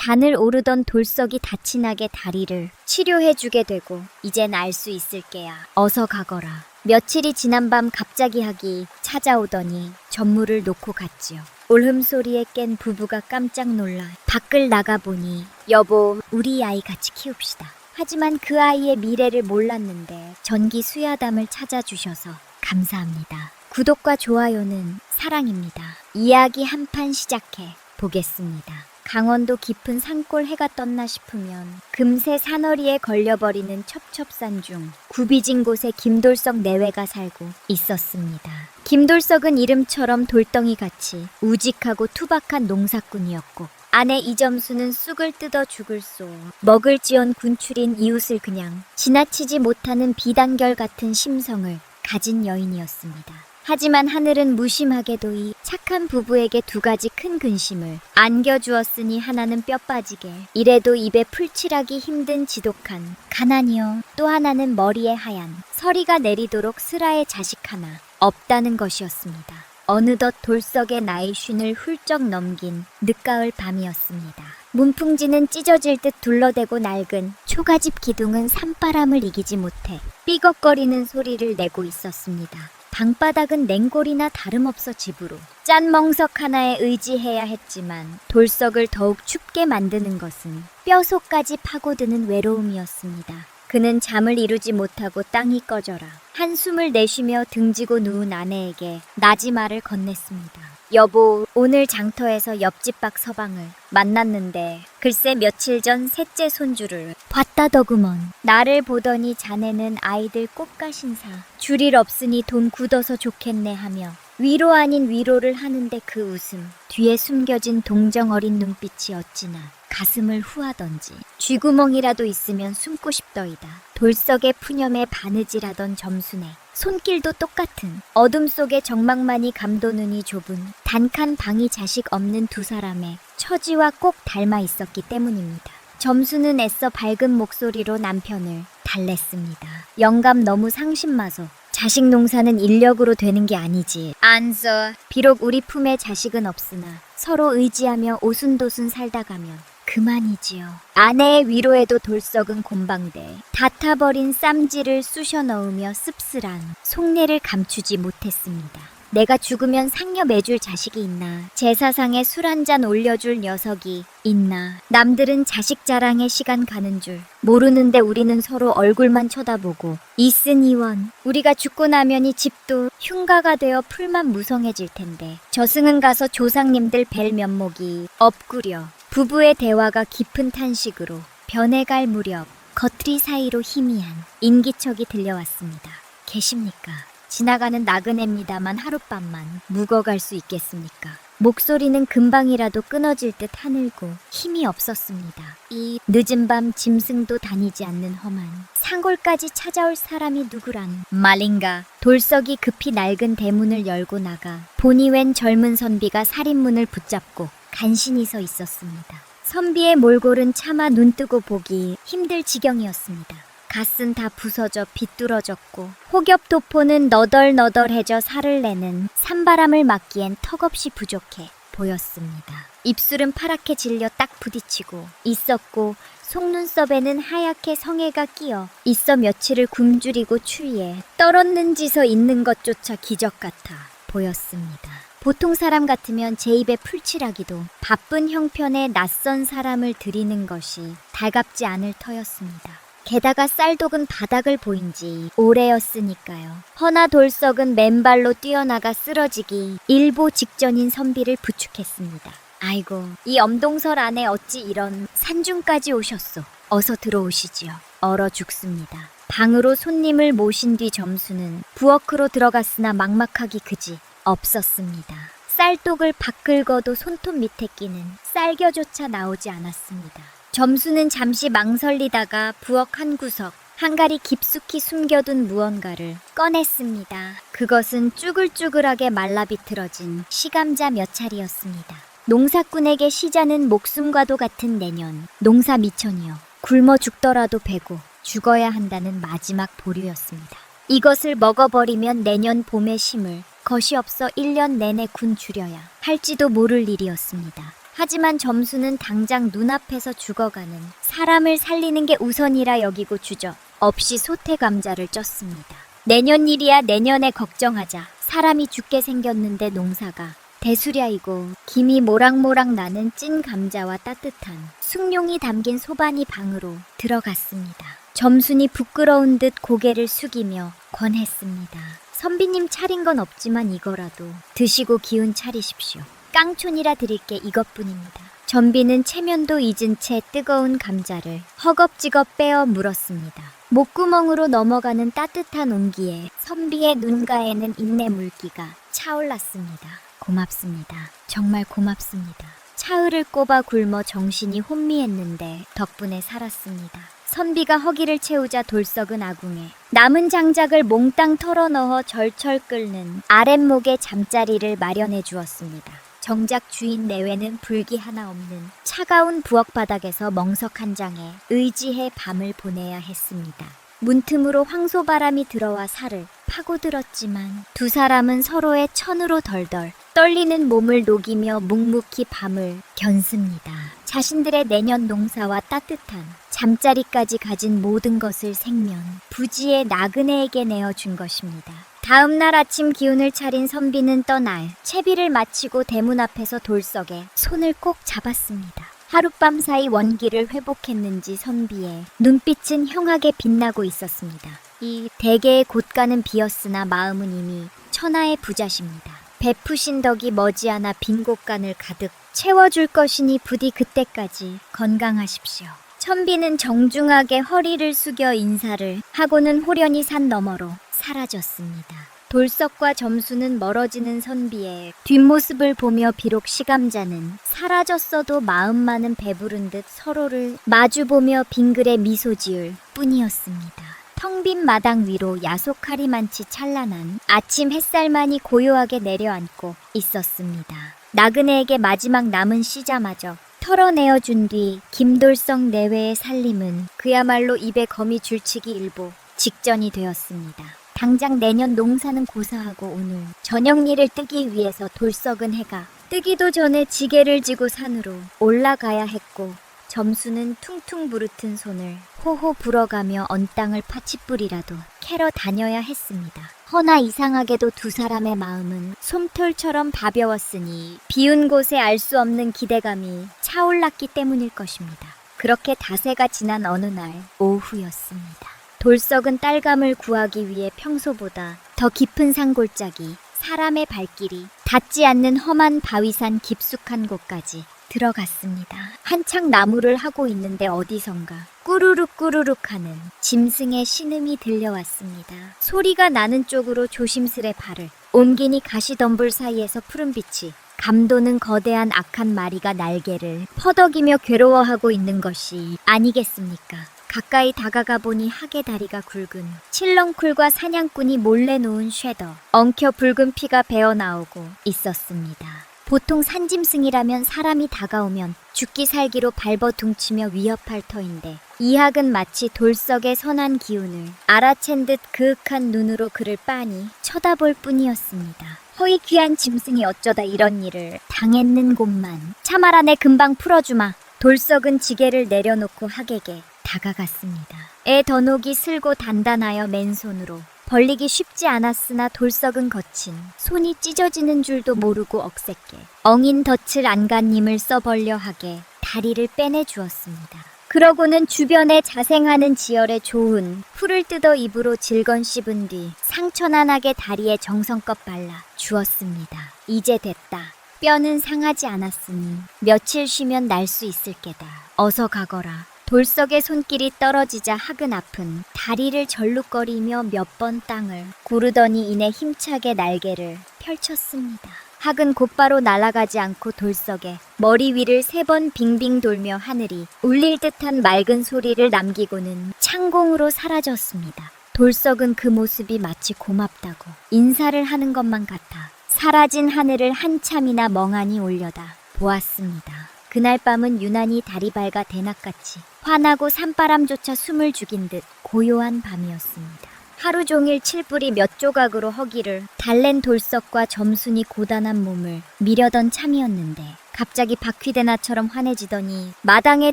잔을 오르던 돌석이 다치나게 다리를 치료해주게 되고 이젠 알 수 있을 게야. 어서 가거라. 며칠이 지난 밤 갑자기 학이 찾아오더니 전무를 놓고 갔지요. 올흠소리에 깬 부부가 깜짝 놀라 밖을 나가보니 여보, 우리 아이 같이 키웁시다. 하지만 그 아이의 미래를 몰랐는데 전기 수야담을 찾아주셔서 감사합니다. 구독과 좋아요는 사랑입니다. 이야기 한 판 시작해 보겠습니다. 강원도 깊은 산골 해가 떴나 싶으면 금세 산허리에 걸려버리는 첩첩산 중 구비진 곳에 김돌석 내외가 살고 있었습니다. 김돌석은 이름처럼 돌덩이같이 우직하고 투박한 농사꾼이었고 아내 이점수는 쑥을 뜯어 죽을 쏘 먹을지언 군출인 이웃을 그냥 지나치지 못하는 비단결 같은 심성을 가진 여인이었습니다. 하지만 하늘은 무심하게도 이 착한 부부에게 두 가지 큰 근심을 안겨주었으니 하나는 뼈 빠지게 이래도 입에 풀칠하기 힘든 지독한 가난이요, 또 하나는 머리에 하얀 서리가 내리도록 슬아의 자식 하나 없다는 것이었습니다. 어느덧 돌석의 나이 쉰을 훌쩍 넘긴 늦가을 밤이었습니다. 문풍지는 찢어질 듯 둘러대고 낡은 초가집 기둥은 산바람을 이기지 못해 삐걱거리는 소리를 내고 있었습니다. 방바닥은 냉골이나 다름없어 집으로 짠 멍석 하나에 의지해야 했지만 돌석을 더욱 춥게 만드는 것은 뼈속까지 파고드는 외로움이었습니다. 그는 잠을 이루지 못하고 땅이 꺼져라 한숨을 내쉬며 등지고 누운 아내에게 나지말을 건넸습니다. 여보, 오늘 장터에서 옆집 박 서방을 만났는데 글쎄 며칠 전 셋째 손주를 봤다더구먼. 나를 보더니 자네는 아이들 꽃가신사 줄일 없으니 돈 굳어서 좋겠네 하며 위로 아닌 위로를 하는데 그 웃음 뒤에 숨겨진 동정 어린 눈빛이 어찌나 가슴을 후하던지 쥐구멍이라도 있으면 숨고 싶더이다. 돌석의 푸념에 바느질하던 점순에 손길도 똑같은 어둠 속에 적막만이 감도눈이 좁은 단칸 방이 자식 없는 두 사람의 처지와 꼭 닮아 있었기 때문입니다. 점수는 애써 밝은 목소리로 남편을 달랬습니다. 영감 너무 상심마소. 자식 농사는 인력으로 되는 게 아니지. 안서. 비록 우리 품에 자식은 없으나 서로 의지하며 오순도순 살다 가면 그만이지요. 아내의 위로에도 돌석은 곤방돼 다 타버린 쌈지를 쑤셔 넣으며 씁쓸한 속내를 감추지 못했습니다. 내가 죽으면 상여 매줄 자식이 있나, 제사상에 술 한잔 올려줄 녀석이 있나, 남들은 자식 자랑에 시간 가는 줄 모르는데 우리는 서로 얼굴만 쳐다보고 있으니원 우리가 죽고 나면 이 집도 흉가가 되어 풀만 무성해질 텐데 저승은 가서 조상님들 뵐 면목이 없구려. 부부의 대화가 깊은 탄식으로 변해갈 무렵 겉리 사이로 희미한 인기척이 들려왔습니다. 계십니까? 지나가는 나그네입니다만 하룻밤만 묵어갈 수 있겠습니까? 목소리는 금방이라도 끊어질 듯 하늘고 힘이 없었습니다. 이 늦은 밤 짐승도 다니지 않는 험한 산골까지 찾아올 사람이 누구란 말인가. 돌석이 급히 낡은 대문을 열고 나가 보니 웬 젊은 선비가 살인문을 붙잡고 간신히 서 있었습니다. 선비의 몰골은 차마 눈뜨고 보기 힘들 지경이었습니다. 갓은 다 부서져 비뚤어졌고 혹엽 도포는 너덜너덜해져 살을 내는 산바람을 막기엔 턱없이 부족해 보였습니다. 입술은 파랗게 질려 딱 부딪히고 있었고 속눈썹에는 하얗게 성에가 끼어 있어 며칠을 굶주리고 추위에 떨었는지서 있는 것조차 기적 같아 보였습니다. 보통 사람 같으면 제 입에 풀칠하기도 바쁜 형편에 낯선 사람을 들이는 것이 달갑지 않을 터였습니다. 게다가 쌀독은 바닥을 보인 지 오래였으니까요. 허나 돌석은 맨발로 뛰어나가 쓰러지기 일보 직전인 선비를 부축했습니다. 아이고, 이 엄동설 안에 어찌 이런 산중까지 오셨소. 어서 들어오시지요. 얼어 죽습니다. 방으로 손님을 모신 뒤 점수는 부엌으로 들어갔으나 막막하기 그지 없었습니다. 쌀독을 밖 긁어도 손톱 밑에 끼는 쌀겨조차 나오지 않았습니다. 점수는 잠시 망설이다가 부엌 한 구석 한가리 깊숙이 숨겨둔 무언가를 꺼냈습니다. 그것은 쭈글쭈글하게 말라 비틀어진 시감자 몇 차리였습니다. 농사꾼에게 시자는 목숨과도 같은 내년 농사 미천이여 굶어 죽더라도 베고 죽어야 한다는 마지막 보류였습니다. 이것을 먹어버리면 내년 봄에 심을 것이 없어 1년 내내 군 주려야 할지도 모를 일이었습니다. 하지만 점수는 당장 눈앞에서 죽어가는 사람을 살리는 게 우선이라 여기고 주저 없이 소태 감자를 쪘습니다. 내년 일이야 내년에 걱정하자. 사람이 죽게 생겼는데 농사가 대수랴이고 김이 모락모락 나는 찐 감자와 따뜻한 숭늉이 담긴 소반이 방으로 들어갔습니다. 점순이 부끄러운 듯 고개를 숙이며 권했습니다. 선비님 차린 건 없지만 이거라도 드시고 기운 차리십시오. 깡촌이라 드릴 게 이것뿐입니다. 전비는 체면도 잊은 채 뜨거운 감자를 허겁지겁 빼어 물었습니다. 목구멍으로 넘어가는 따뜻한 온기에 선비의 눈가에는 인내 물기가 차올랐습니다. 고맙습니다. 정말 고맙습니다. 차흘을 꼽아 굶어 정신이 혼미했는데 덕분에 살았습니다. 선비가 허기를 채우자 돌석은 아궁에 남은 장작을 몽땅 털어넣어 절철 끓는 아랫목에 잠자리를 마련해 주었습니다. 정작 주인 내외는 불기 하나 없는 차가운 부엌 바닥에서 멍석 한 장에 의지해 밤을 보내야 했습니다. 문틈으로 황소바람이 들어와 살을 파고들었지만 두 사람은 서로의 천으로 덜덜 떨리는 몸을 녹이며 묵묵히 밤을 견습니다. 자신들의 내년 농사와 따뜻한 잠자리까지 가진 모든 것을 생면 부지의 나그네에게 내어준 것입니다. 다음 날 아침 기운을 차린 선비는 떠날 채비를 마치고 대문 앞에서 돌석에 손을 꼭 잡았습니다. 하룻밤 사이 원기를 회복했는지 선비의 눈빛은 형하게 빛나고 있었습니다. 이 대개의 곳간은 비었으나 마음은 이미 천하의 부자십니다. 베푸신 덕이 머지않아 빈 곳간을 가득 채워줄 것이니 부디 그때까지 건강하십시오. 천비는 정중하게 허리를 숙여 인사를 하고는 호련히 산 너머로 사라졌습니다. 돌석과 점수는 멀어지는 선비의 뒷모습을 보며 비록 시감자는 사라졌어도 마음만은 배부른 듯 서로를 마주보며 빙글에 미소 지을 뿐이었습니다. 텅 빈 마당 위로 야속하리만치 찬란한 아침 햇살만이 고요하게 내려앉고 있었습니다. 나그네에게 마지막 남은 씨자마저 털어내어준 뒤 김돌석 내외의 살림은 그야말로 입에 거미 줄치기 일보 직전이 되었습니다. 당장 내년 농사는 고사하고 오늘 저녁일을 뜨기 위해서 돌석은 해가 뜨기도 전에 지게를 지고 산으로 올라가야 했고 점수는 퉁퉁 부르튼 손을 호호 불어가며 언 땅을 파칫불이라도 캐러 다녀야 했습니다. 허나 이상하게도 두 사람의 마음은 솜털처럼 가벼웠으니 비운 곳에 알 수 없는 기대감이 차올랐기 때문일 것입니다. 그렇게 닷새가 지난 어느 날 오후였습니다. 돌석은 딸감을 구하기 위해 평소보다 더 깊은 산골짜기 사람의 발길이 닿지 않는 험한 바위산 깊숙한 곳까지 들어갔습니다. 한창 나무를 하고 있는데 어디선가 꾸르륵 꾸르륵 하는 짐승의 신음이 들려왔습니다. 소리가 나는 쪽으로 조심스레 발을 옮기니 가시덤불 사이에서 푸른빛이 감도는 거대한 악한 마리가 날개를 퍼덕이며 괴로워하고 있는 것이 아니겠습니까? 가까이 다가가 보니 하계 다리가 굵은 칠렁쿨과 사냥꾼이 몰래 놓은 쉐더, 엉켜 붉은 피가 배어나오고 있었습니다. 보통 산짐승이라면 사람이 다가오면 죽기 살기로 발버둥치며 위협할 터인데 이 학은 마치 돌석의 선한 기운을 알아챈 듯 그윽한 눈으로 그를 빤히 쳐다볼 뿐이었습니다. 허이 귀한 짐승이 어쩌다 이런 일을 당했는곳만 참아라 내 금방 풀어주마. 돌석은 지게를 내려놓고 학에게 다가갔습니다. 애 더녹이 슬고 단단하여 맨손으로 벌리기 쉽지 않았으나 돌석은 거친 손이 찢어지는 줄도 모르고 억셉게 엉인 덫을 안간힘을 써벌려 하게 다리를 빼내 주었습니다. 그러고는 주변에 자생하는 지열에 좋은 풀을 뜯어 입으로 질건 씹은 뒤 상처난하게 다리에 정성껏 발라 주었습니다. 이제 됐다. 뼈는 상하지 않았으니 며칠 쉬면 날 수 있을 게다. 어서 가거라. 돌석의 손길이 떨어지자 학은 아픈 다리를 절룩거리며 몇 번 땅을 구르더니 이내 힘차게 날개를 펼쳤습니다. 학은 곧바로 날아가지 않고 돌석에 머리 위를 3번 빙빙 돌며 하늘이 울릴 듯한 맑은 소리를 남기고는 창공으로 사라졌습니다. 돌석은 그 모습이 마치 고맙다고 인사를 하는 것만 같아 사라진 하늘을 한참이나 멍하니 올려다 보았습니다. 그날 밤은 유난히 달이 밝아 대낮같이 환하고 산바람조차 숨을 죽인 듯 고요한 밤이었습니다. 하루 종일 칠뿌리 몇 조각으로 허기를 달랜 돌석과 점순이 고단한 몸을 미려던 참이었는데 갑자기 바퀴대나처럼 환해지더니 마당의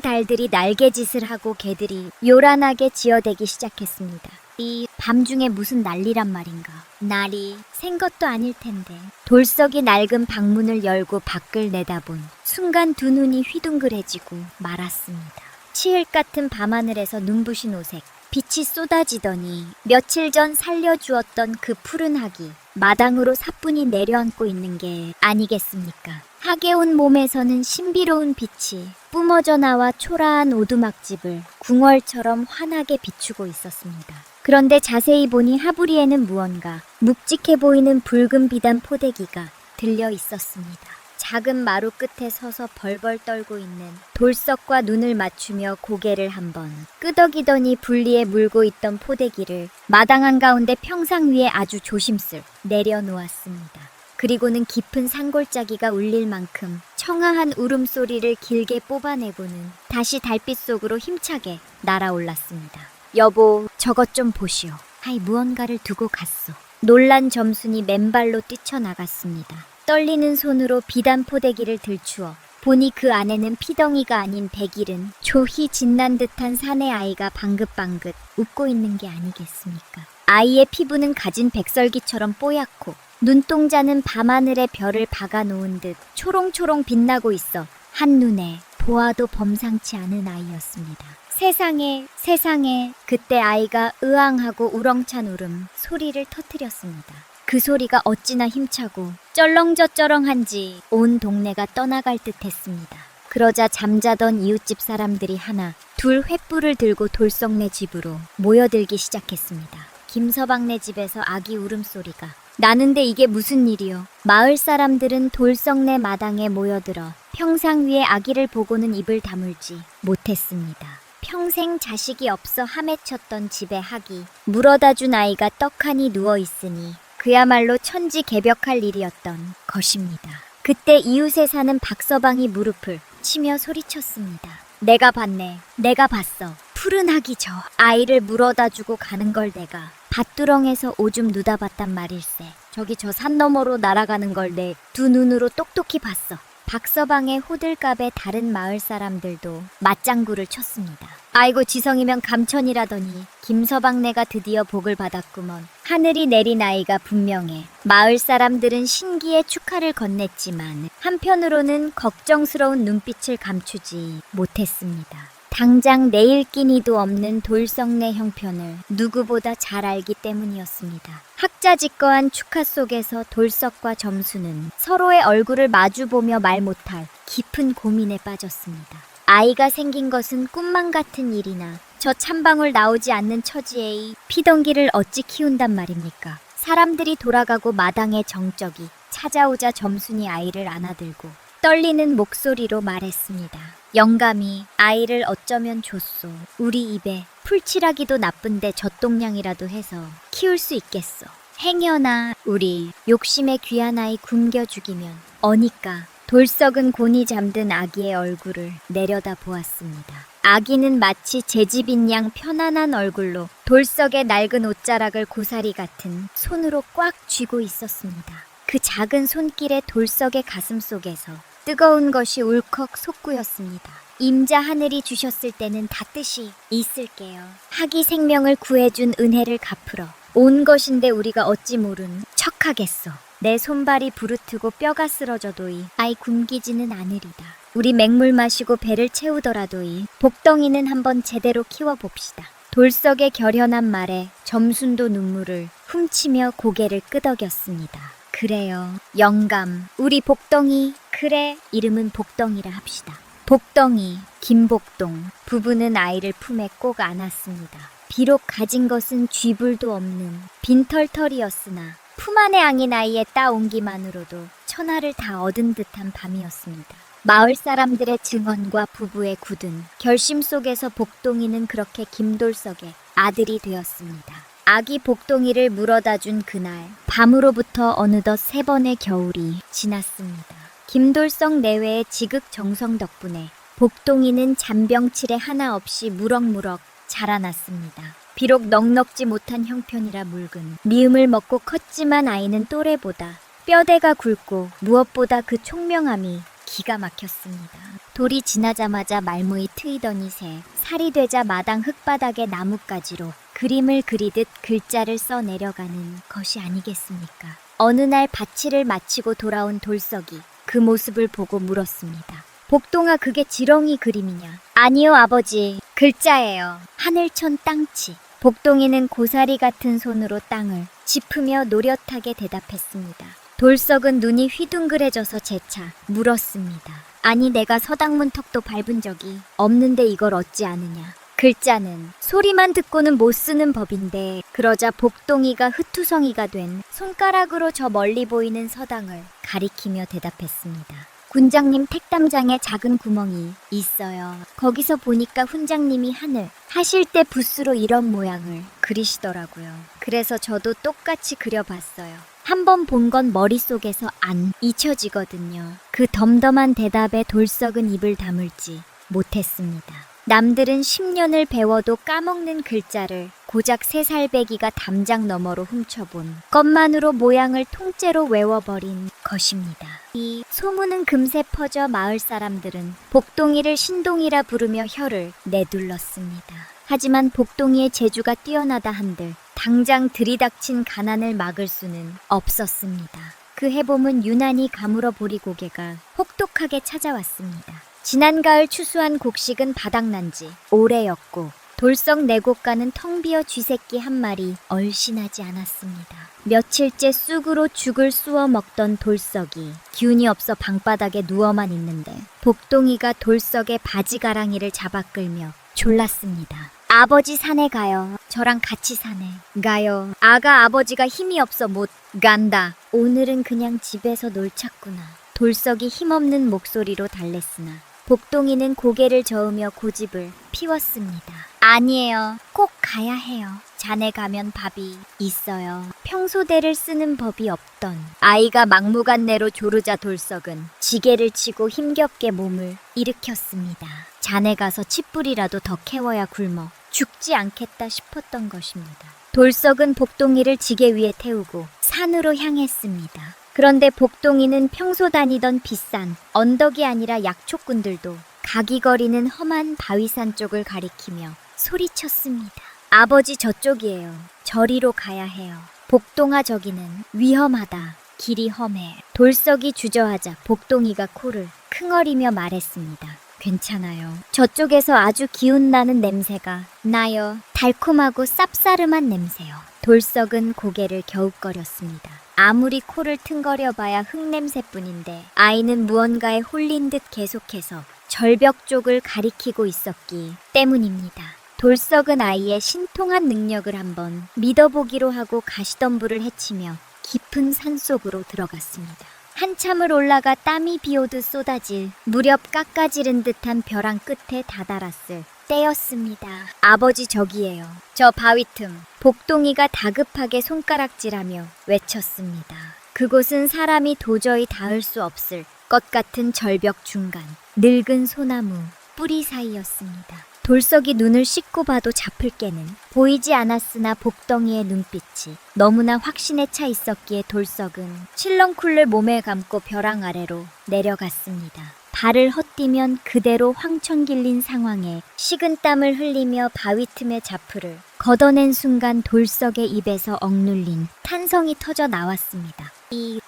달들이 날개짓을 하고 개들이 요란하게 지어대기 시작했습니다. 이 밤중에 무슨 난리란 말인가. 날이 샌 것도 아닐 텐데 돌석이 낡은 방문을 열고 밖을 내다본 순간 두 눈이 휘둥그레지고 말았습니다. 치읓 같은 밤하늘에서 눈부신 오색, 빛이 쏟아지더니 며칠 전 살려주었던 그 푸른 학이 마당으로 사뿐히 내려앉고 있는 게 아니겠습니까? 학에 온 몸에서는 신비로운 빛이 뿜어져 나와 초라한 오두막집을 궁궐처럼 환하게 비추고 있었습니다. 그런데 자세히 보니 하부리에는 무언가 묵직해 보이는 붉은 비단 포대기가 들려 있었습니다. 작은 마루 끝에 서서 벌벌 떨고 있는 돌석과 눈을 맞추며 고개를 한번 끄덕이더니 분리에 물고 있던 포대기를 마당 한가운데 평상 위에 아주 조심슬 내려놓았습니다. 그리고는 깊은 산골짜기가 울릴 만큼 청아한 울음소리를 길게 뽑아내고는 다시 달빛 속으로 힘차게 날아올랐습니다. 여보, 저것 좀 보시오. 하이 무언가를 두고 갔소. 놀란 점순이 맨발로 뛰쳐나갔습니다. 떨리는 손으로 비단 포대기를 들추어 보니 그 안에는 피덩이가 아닌 백일은 조희 짓난 듯한 사내 아이가 방긋방긋 웃고 있는 게 아니겠습니까? 아이의 피부는 가진 백설기처럼 뽀얗고 눈동자는 밤하늘의 별을 박아놓은 듯 초롱초롱 빛나고 있어 한눈에 보아도 범상치 않은 아이였습니다. 세상에 그때 아이가 으앙하고 우렁찬 울음 소리를 터뜨렸습니다. 그 소리가 어찌나 힘차고 쩔렁저쩔렁한지 온 동네가 떠나갈 듯 했습니다. 그러자 잠자던 이웃집 사람들이 하나 둘 횃불을 들고 돌석네 집으로 모여들기 시작했습니다. 김서방네 집에서 아기 울음소리가 나는데 이게 무슨 일이요? 마을 사람들은 돌석네 마당에 모여들어 평상 위에 아기를 보고는 입을 다물지 못했습니다. 평생 자식이 없어 하매쳤던 집의 학이 물어다 준 아이가 떡하니 누워있으니 그야말로 천지개벽할 일이었던 것입니다. 그때 이웃에 사는 박서방이 무릎을 치며 소리쳤습니다. 내가 봤네. 내가 봤어. 푸른 학이 저 아이를 물어다 주고 가는 걸 내가 밭두렁에서 오줌 누다 봤단 말일세. 저기 저 산 너머로 날아가는 걸 내 두 눈으로 똑똑히 봤어. 박서방의 호들갑에 다른 마을 사람들도 맞장구를 쳤습니다. 아이고 지성이면 감천이라더니 김서방네가 드디어 복을 받았구먼. 하늘이 내린 아이가 분명해. 마을 사람들은 신기에 축하를 건넸지만 한편으로는 걱정스러운 눈빛을 감추지 못했습니다. 당장 내일 끼니도 없는 돌석네 형편을 누구보다 잘 알기 때문이었습니다. 학자지거한 축하 속에서 돌석과 점수는 서로의 얼굴을 마주보며 말 못할 깊은 고민에 빠졌습니다. 아이가 생긴 것은 꿈만 같은 일이나 저 찬방울 나오지 않는 처지에 피덩기를 어찌 키운단 말입니까? 사람들이 돌아가고 마당의 정적이 찾아오자 점순이 아이를 안아들고 떨리는 목소리로 말했습니다. 영감이 아이를 어쩌면 줬소. 우리 입에 풀칠하기도 나쁜데 젖동량이라도 해서 키울 수 있겠소. 행여나 우리 욕심에 귀한 아이 굶겨 죽이면 어니까. 돌석은 곤히 잠든 아기의 얼굴을 내려다 보았습니다. 아기는 마치 제 집인 양 편안한 얼굴로 돌석의 낡은 옷자락을 고사리 같은 손으로 꽉 쥐고 있었습니다. 그 작은 손길에 돌석의 가슴 속에서 뜨거운 것이 울컥 솟구였습니다. 임자 하늘이 주셨을 때는 다 뜻이 있을게요. 학이 생명을 구해준 은혜를 갚으러 온 것인데 우리가 어찌 모른 척하겠소. 내 손발이 부르트고 뼈가 쓰러져도이 아이 굶기지는 않으리다. 우리 맹물 마시고 배를 채우더라도이 복덩이는 한번 제대로 키워봅시다. 돌석의 결연한 말에 점순도 눈물을 훔치며 고개를 끄덕였습니다. 그래요. 영감, 우리 복덩이. 그래, 이름은 복덩이라 합시다. 복덩이, 김복동. 부부는 아이를 품에 꼭 안았습니다. 비록 가진 것은 쥐불도 없는 빈털털이었으나 품 안에 안긴 아이의 따온기만으로도 천하를 다 얻은 듯한 밤이었습니다. 마을 사람들의 증언과 부부의 굳은 결심 속에서 복동이는 그렇게 김돌석의 아들이 되었습니다. 아기 복동이를 물어다 준 그날 밤으로부터 어느덧 3번의 겨울이 지났습니다. 김돌석 내외의 지극정성 덕분에 복동이는 잔병치레 하나 없이 무럭무럭 자라났습니다. 비록 넉넉지 못한 형편이라 묽은 미음을 먹고 컸지만 아이는 또래보다 뼈대가 굵고 무엇보다 그 총명함이 기가 막혔습니다. 돌이 지나자마자 말무이 트이더니 새 살이 되자 마당 흙바닥에 나뭇가지로 그림을 그리듯 글자를 써 내려가는 것이 아니겠습니까? 어느 날 밭일을 마치고 돌아온 돌석이 그 모습을 보고 물었습니다. 복동아, 그게 지렁이 그림이냐? 아니요, 아버지. 글자예요. 하늘천 땅치. 복동이는 고사리 같은 손으로 땅을 짚으며 노릇하게 대답했습니다. 돌석은 눈이 휘둥그레져서 재차 물었습니다. 아니, 내가 서당문턱도 밟은 적이 없는데 이걸 어찌 아느냐? 글자는 소리만 듣고는 못 쓰는 법인데. 그러자 복동이가 흩투성이가 된 손가락으로 저 멀리 보이는 서당을 가리키며 대답했습니다. 군장님 택담장에 작은 구멍이 있어요. 거기서 보니까 훈장님이 하늘 하실 때 붓으로 이런 모양을 그리시더라고요. 그래서 저도 똑같이 그려봤어요. 한번 본 건 머릿속에서 안 잊혀지거든요. 그 덤덤한 대답에 돌석은 입을 다물지 못했습니다. 남들은 10년을 배워도 까먹는 글자를 고작 3살배기가 담장 너머로 훔쳐본 것만으로 모양을 통째로 외워버린 것입니다. 이 소문은 금세 퍼져 마을 사람들은 복동이를 신동이라 부르며 혀를 내둘렀습니다. 하지만 복동이의 재주가 뛰어나다 한들 당장 들이닥친 가난을 막을 수는 없었습니다. 그 해봄은 유난히 가물어 보리고개가 혹독하게 찾아왔습니다. 지난 가을 추수한 곡식은 바닥난 지 오래였고 돌석 4곳가는 텅 비어 쥐새끼 한 마리 얼씬하지 않았습니다. 며칠째 쑥으로 죽을 쑤어 먹던 돌석이 기운이 없어 방바닥에 누워만 있는데 복동이가 돌석의 바지가랑이를 잡아 끌며 졸랐습니다. 아버지 산에 가요. 저랑 같이 산에 가요. 아가 아버지가 힘이 없어 못 간다. 오늘은 그냥 집에서 놀자꾸나. 돌석이 힘없는 목소리로 달랬으나 복동이는 고개를 저으며 고집을 피웠습니다. 아니에요. 꼭 가야 해요. 자네 가면 밥이 있어요. 평소대를 쓰는 법이 없던 아이가 막무가내로 조르자 돌석은 지게를 치고 힘겹게 몸을 일으켰습니다. 자네 가서 칫불이라도 더 캐워야 굶어 죽지 않겠다 싶었던 것입니다. 돌석은 복동이를 지게 위에 태우고 산으로 향했습니다. 그런데 복동이는 평소 다니던 비싼 언덕이 아니라 약초꾼들도 가기거리는 험한 바위산 쪽을 가리키며 소리쳤습니다. 아버지, 저쪽이에요. 저리로 가야 해요. 복동아, 저기는 위험하다. 길이 험해. 돌석이 주저하자 복동이가 코를 킁어리며 말했습니다. 괜찮아요. 저쪽에서 아주 기운나는 냄새가 나요. 달콤하고 쌉싸름한 냄새요. 돌석은 고개를 겨웃거렸습니다. 아무리 코를 킁거려봐야 흙냄새뿐인데 아이는 무언가에 홀린 듯 계속해서 절벽 쪽을 가리키고 있었기 때문입니다. 돌석은 아이의 신통한 능력을 한번 믿어보기로 하고 가시덤불을 헤치며 깊은 산속으로 들어갔습니다. 한참을 올라가 땀이 비오듯 쏟아질 무렵 깎아지른 듯한 벼랑 끝에 다다랐을 때였습니다. 아버지, 저기예요. 저 바위 틈. 복동이가 다급하게 손가락질하며 외쳤습니다. 그곳은 사람이 도저히 닿을 수 없을 것 같은 절벽 중간 늙은 소나무 뿌리 사이였습니다. 돌석이 눈을 씻고 봐도 잡을 깨는 보이지 않았으나 복덩이의 눈빛이 너무나 확신에 차 있었기에 돌석은 칠렁쿨을 몸에 감고 벼랑 아래로 내려갔습니다. 발을 헛디면 그대로 황천 길린 상황에 식은땀을 흘리며 바위 틈의 자프를 걷어낸 순간 돌석의 입에서 억눌린 탄성이 터져 나왔습니다.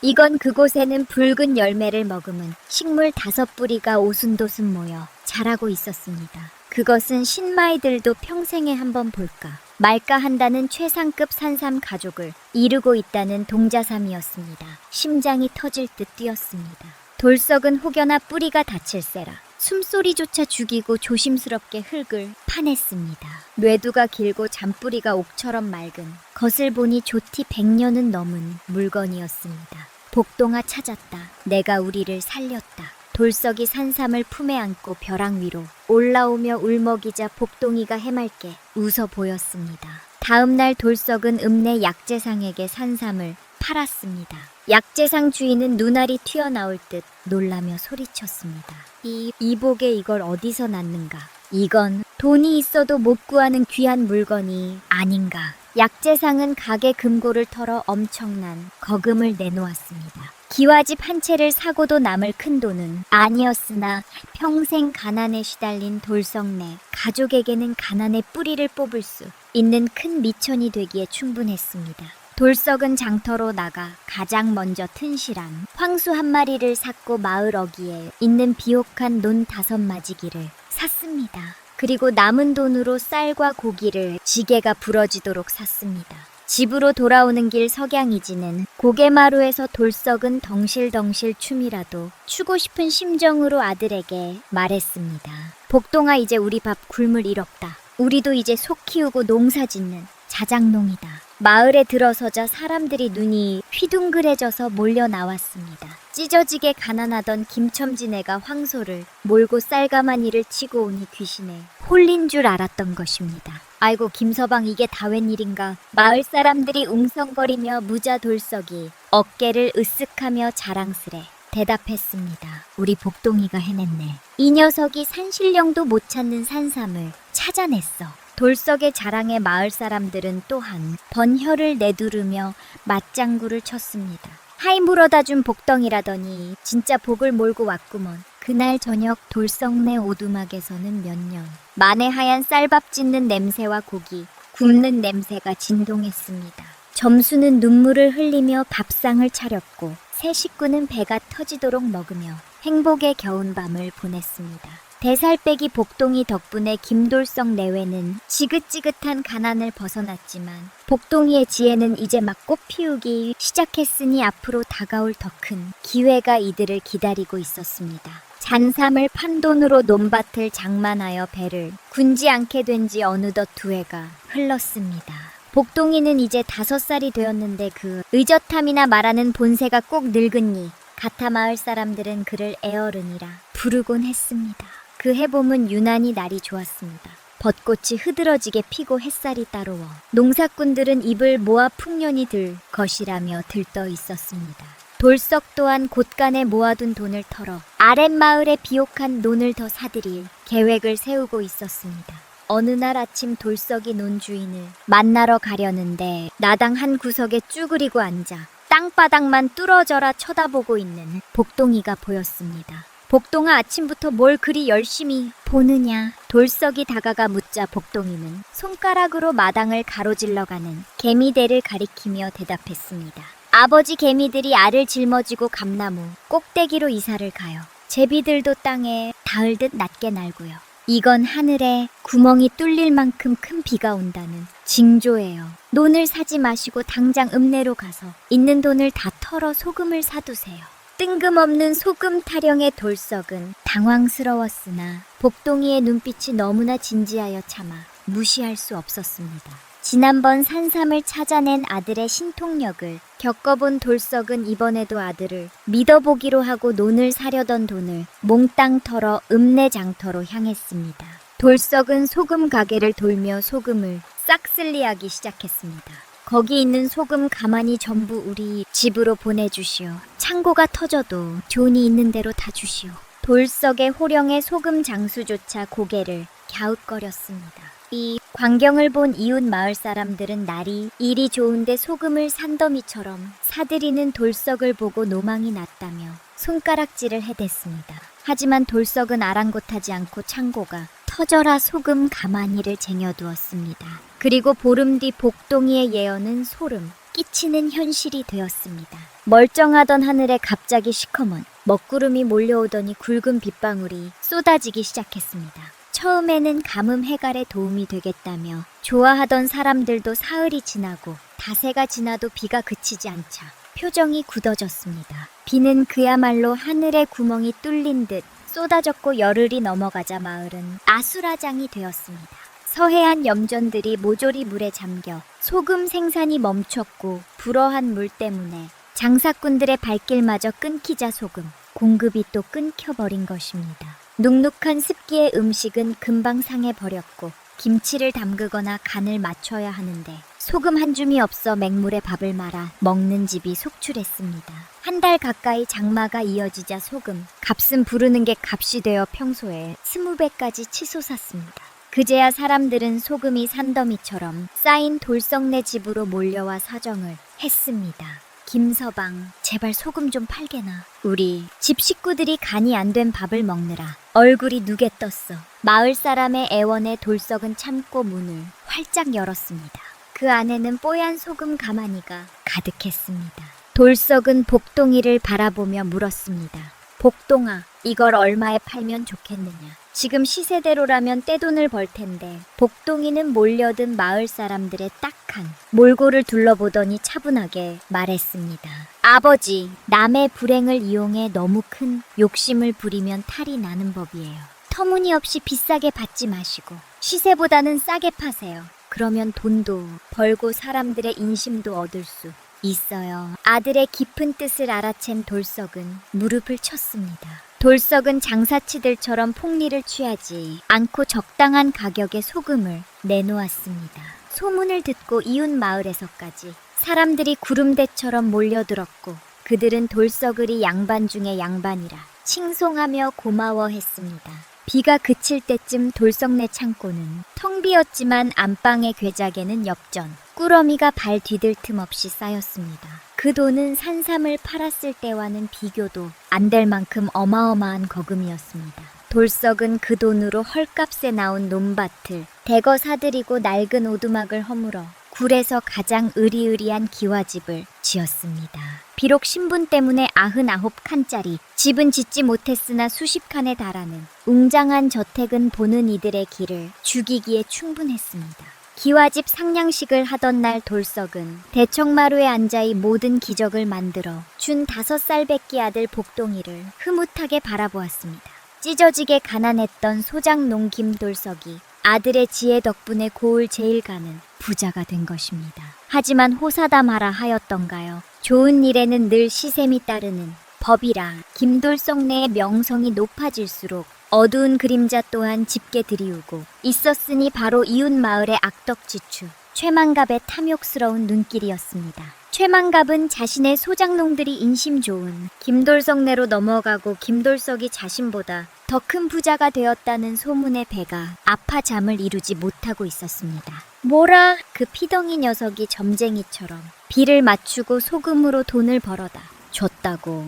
이건 그곳에는 붉은 열매를 머금은 식물 5뿌리가 오순도순 모여 자라고 있었습니다. 그것은 신마이들도 평생에 한번 볼까 말까 한다는 최상급 산삼 가족을 이루고 있다는 동자삼이었습니다. 심장이 터질 듯 뛰었습니다. 돌석은 혹여나 뿌리가 다칠세라 숨소리조차 죽이고 조심스럽게 흙을 파냈습니다. 뇌두가 길고 잔뿌리가 옥처럼 맑은 것을 보니 좋디 100년은 넘은 물건이었습니다. 복동아, 찾았다. 내가 우리를 살렸다. 돌석이 산삼을 품에 안고 벼랑 위로 올라오며 울먹이자 복동이가 해맑게 웃어 보였습니다. 다음 날 돌석은 읍내 약재상에게 산삼을 팔았습니다. 약재상 주인은 눈알이 튀어나올 듯 놀라며 소리쳤습니다. 이복에 이걸 어디서 났는가? 이건 돈이 있어도 못 구하는 귀한 물건이 아닌가. 약재상은 가게 금고를 털어 엄청난 거금을 내놓았습니다. 기와집 한 채를 사고도 남을 큰 돈은 아니었으나 평생 가난에 시달린 돌석내 가족에게는 가난의 뿌리를 뽑을 수 있는 큰 미천이 되기에 충분했습니다. 돌석은 장터로 나가 가장 먼저 튼실한 황수 한 마리를 샀고 마을 어귀에 있는 비옥한 논 5마지기를 샀습니다. 그리고 남은 돈으로 쌀과 고기를 지게가 부러지도록 샀습니다. 집으로 돌아오는 길 석양이지는 고개마루에서 돌석은 덩실덩실 춤이라도 추고 싶은 심정으로 아들에게 말했습니다. 복동아, 이제 우리 밥 굶을 일 없다. 우리도 이제 소 키우고 농사 짓는 자작농이다. 마을에 들어서자 사람들이 눈이 휘둥그레져서 몰려 나왔습니다. 찢어지게 가난하던 김첨지네가 황소를 몰고 쌀가마니를 치고 오니 귀신에 홀린 줄 알았던 것입니다. 아이고 김서방, 이게 다 웬일인가. 마을 사람들이 웅성거리며 무자 돌석이 어깨를 으쓱하며 자랑스레 대답했습니다. 우리 복동이가 해냈네. 이 녀석이 산신령도 못 찾는 산삼을 찾아냈어. 돌석의 자랑에 마을 사람들은 또한 번혀를 내두르며 맞장구를 쳤습니다. 하이, 물어다 준 복덩이라더니 진짜 복을 몰고 왔구먼. 그날 저녁 돌석내 오두막에서는 몇 년 만에 하얀 쌀밥 짓는 냄새와 고기 굽는 냄새가 진동했습니다. 점수는 눈물을 흘리며 밥상을 차렸고 세 식구는 배가 터지도록 먹으며 행복의 겨운 밤을 보냈습니다. 대살빼기 복동이 덕분에 김돌석 내외는 지긋지긋한 가난을 벗어났지만 복동이의 지혜는 이제 막 꽃 피우기 시작했으니 앞으로 다가올 더 큰 기회가 이들을 기다리고 있었습니다. 잔삼을 판 돈으로 논밭을 장만하여 배를 군지 않게 된 지 어느덧 2해가 흘렀습니다. 복동이는 이제 5살이 되었는데 그 의젓함이나 말하는 본새가 꼭 늙은니 가타 마을 사람들은 그를 애어른이라 부르곤 했습니다. 그 해봄은 유난히 날이 좋았습니다. 벚꽃이 흐드러지게 피고 햇살이 따로워 농사꾼들은 입을 모아 풍년이 들 것이라며 들떠 있었습니다. 돌석 또한 곳간에 모아둔 돈을 털어 아랫마을의 비옥한 논을 더 사들일 계획을 세우고 있었습니다. 어느 날 아침 돌석이 논 주인을 만나러 가려는데 나당 한 구석에 쭈그리고 앉아 땅바닥만 뚫어져라 쳐다보고 있는 복동이가 보였습니다. 복동아, 아침부터 뭘 그리 열심히 보느냐. 돌석이 다가가 묻자 복동이는 손가락으로 마당을 가로질러가는 개미대를 가리키며 대답했습니다. 아버지, 개미들이 알을 짊어지고 감나무 꼭대기로 이사를 가요. 제비들도 땅에 닿을 듯 낮게 날고요. 이건 하늘에 구멍이 뚫릴 만큼 큰 비가 온다는 징조예요. 논을 사지 마시고 당장 읍내로 가서 있는 돈을 다 털어 소금을 사두세요. 뜬금없는 소금 타령의 돌석은 당황스러웠으나 복동이의 눈빛이 너무나 진지하여 차마 무시할 수 없었습니다. 지난번 산삼을 찾아낸 아들의 신통력을 겪어본 돌석은 이번에도 아들을 믿어보기로 하고 논을 사려던 돈을 몽땅 털어 읍내 장터로 향했습니다. 돌석은 소금 가게를 돌며 소금을 싹쓸리하기 시작했습니다. 거기 있는 소금 가만히 전부 우리 집으로 보내주시오. 창고가 터져도 돈이 있는 대로 다 주시오. 돌석의 호령에 소금 장수조차 고개를 갸웃거렸습니다. 이 광경을 본 이웃 마을 사람들은 날이 일이 좋은데 소금을 산더미처럼 사들이는 돌석을 보고 노망이 났다며 손가락질을 해댔습니다. 하지만 돌석은 아랑곳하지 않고 창고가 터져라 소금 가마니를 쟁여두었습니다. 그리고 보름 뒤 복동이의 예언은 소름 끼치는 현실이 되었습니다. 멀쩡하던 하늘에 갑자기 시커먼 먹구름이 몰려오더니 굵은 빗방울이 쏟아지기 시작했습니다. 처음에는 가뭄 해갈에 도움이 되겠다며 좋아하던 사람들도 사흘이 지나고 닷새가 지나도 비가 그치지 않자 표정이 굳어졌습니다. 비는 그야말로 하늘의 구멍이 뚫린 듯 쏟아졌고 열흘이 넘어가자 마을은 아수라장이 되었습니다. 서해안 염전들이 모조리 물에 잠겨 소금 생산이 멈췄고 불어한 물 때문에 장사꾼들의 발길마저 끊기자 소금 공급이 또 끊겨버린 것입니다. 눅눅한 습기의 음식은 금방 상해버렸고 김치를 담그거나 간을 맞춰야 하는데 소금 한 줌이 없어 맹물에 밥을 말아 먹는 집이 속출했습니다. 한 달 가까이 장마가 이어지자 소금, 값은 부르는 게 값이 되어 평소에 20배까지 치솟았습니다. 그제야 사람들은 소금이 산더미처럼 쌓인 돌석네 집으로 몰려와 사정을 했습니다. 김서방, 제발 소금 좀 팔게나. 우리 집 식구들이 간이 안 된 밥을 먹느라 얼굴이 누게 떴어. 마을 사람의 애원에 돌석은 참고 문을 활짝 열었습니다. 그 안에는 뽀얀 소금 가마니가 가득했습니다. 돌석은 복동이를 바라보며 물었습니다. 복동아, 이걸 얼마에 팔면 좋겠느냐? 지금 시세대로라면 떼돈을 벌 텐데. 복동이는 몰려든 마을 사람들의 딱한 몰골을 둘러보더니 차분하게 말했습니다. 아버지, 남의 불행을 이용해 너무 큰 욕심을 부리면 탈이 나는 법이에요. 터무니없이 비싸게 받지 마시고 시세보다는 싸게 파세요. 그러면 돈도 벌고 사람들의 인심도 얻을 수 있어요. 아들의 깊은 뜻을 알아챈 돌석은 무릎을 쳤습니다. 돌석은 장사치들처럼 폭리를 취하지 않고 적당한 가격에 소금을 내놓았습니다. 소문을 듣고 이웃 마을에서까지 사람들이 구름대처럼 몰려들었고 그들은 돌석을이 양반 중에 양반이라 칭송하며 고마워했습니다. 비가 그칠 때쯤 돌석네 창고는 텅 비었지만 안방의 괴작에는 엽전, 꾸러미가 발 디딜 틈 없이 쌓였습니다. 그 돈은 산삼을 팔았을 때와는 비교도 안 될 만큼 어마어마한 거금이었습니다. 돌석은 그 돈으로 헐값에 나온 논밭을 대거 사들이고 낡은 오두막을 허물어 굴에서 가장 으리으리한 기와집을 지었습니다. 비록 신분 때문에 99칸짜리 집은 짓지 못했으나 수십 칸에 달하는 웅장한 저택은 보는 이들의 길을 죽이기에 충분했습니다. 기와집 상냥식을 하던 날 돌석은 대청마루에 앉아 이 모든 기적을 만들어 준 5살밖에 아들 복동이를 흐뭇하게 바라보았습니다. 찢어지게 가난했던 소장농 김돌석이 아들의 지혜 덕분에 고을 제일 가는 부자가 된 것입니다. 하지만 호사다마라 하였던가요? 좋은 일에는 늘 시샘이 따르는 법이라 김돌석 내의 명성이 높아질수록 어두운 그림자 또한 짙게 드리우고 있었으니 바로 이웃 마을의 악덕지추 최만갑의 탐욕스러운 눈길이었습니다. 최만갑은 자신의 소장농들이 인심 좋은 김돌석내로 넘어가고 김돌석이 자신보다 더 큰 부자가 되었다는 소문의 배가 아파 잠을 이루지 못하고 있었습니다. 뭐라, 그 피덩이 녀석이 점쟁이처럼 비를 맞추고 소금으로 돈을 벌어다 줬다고.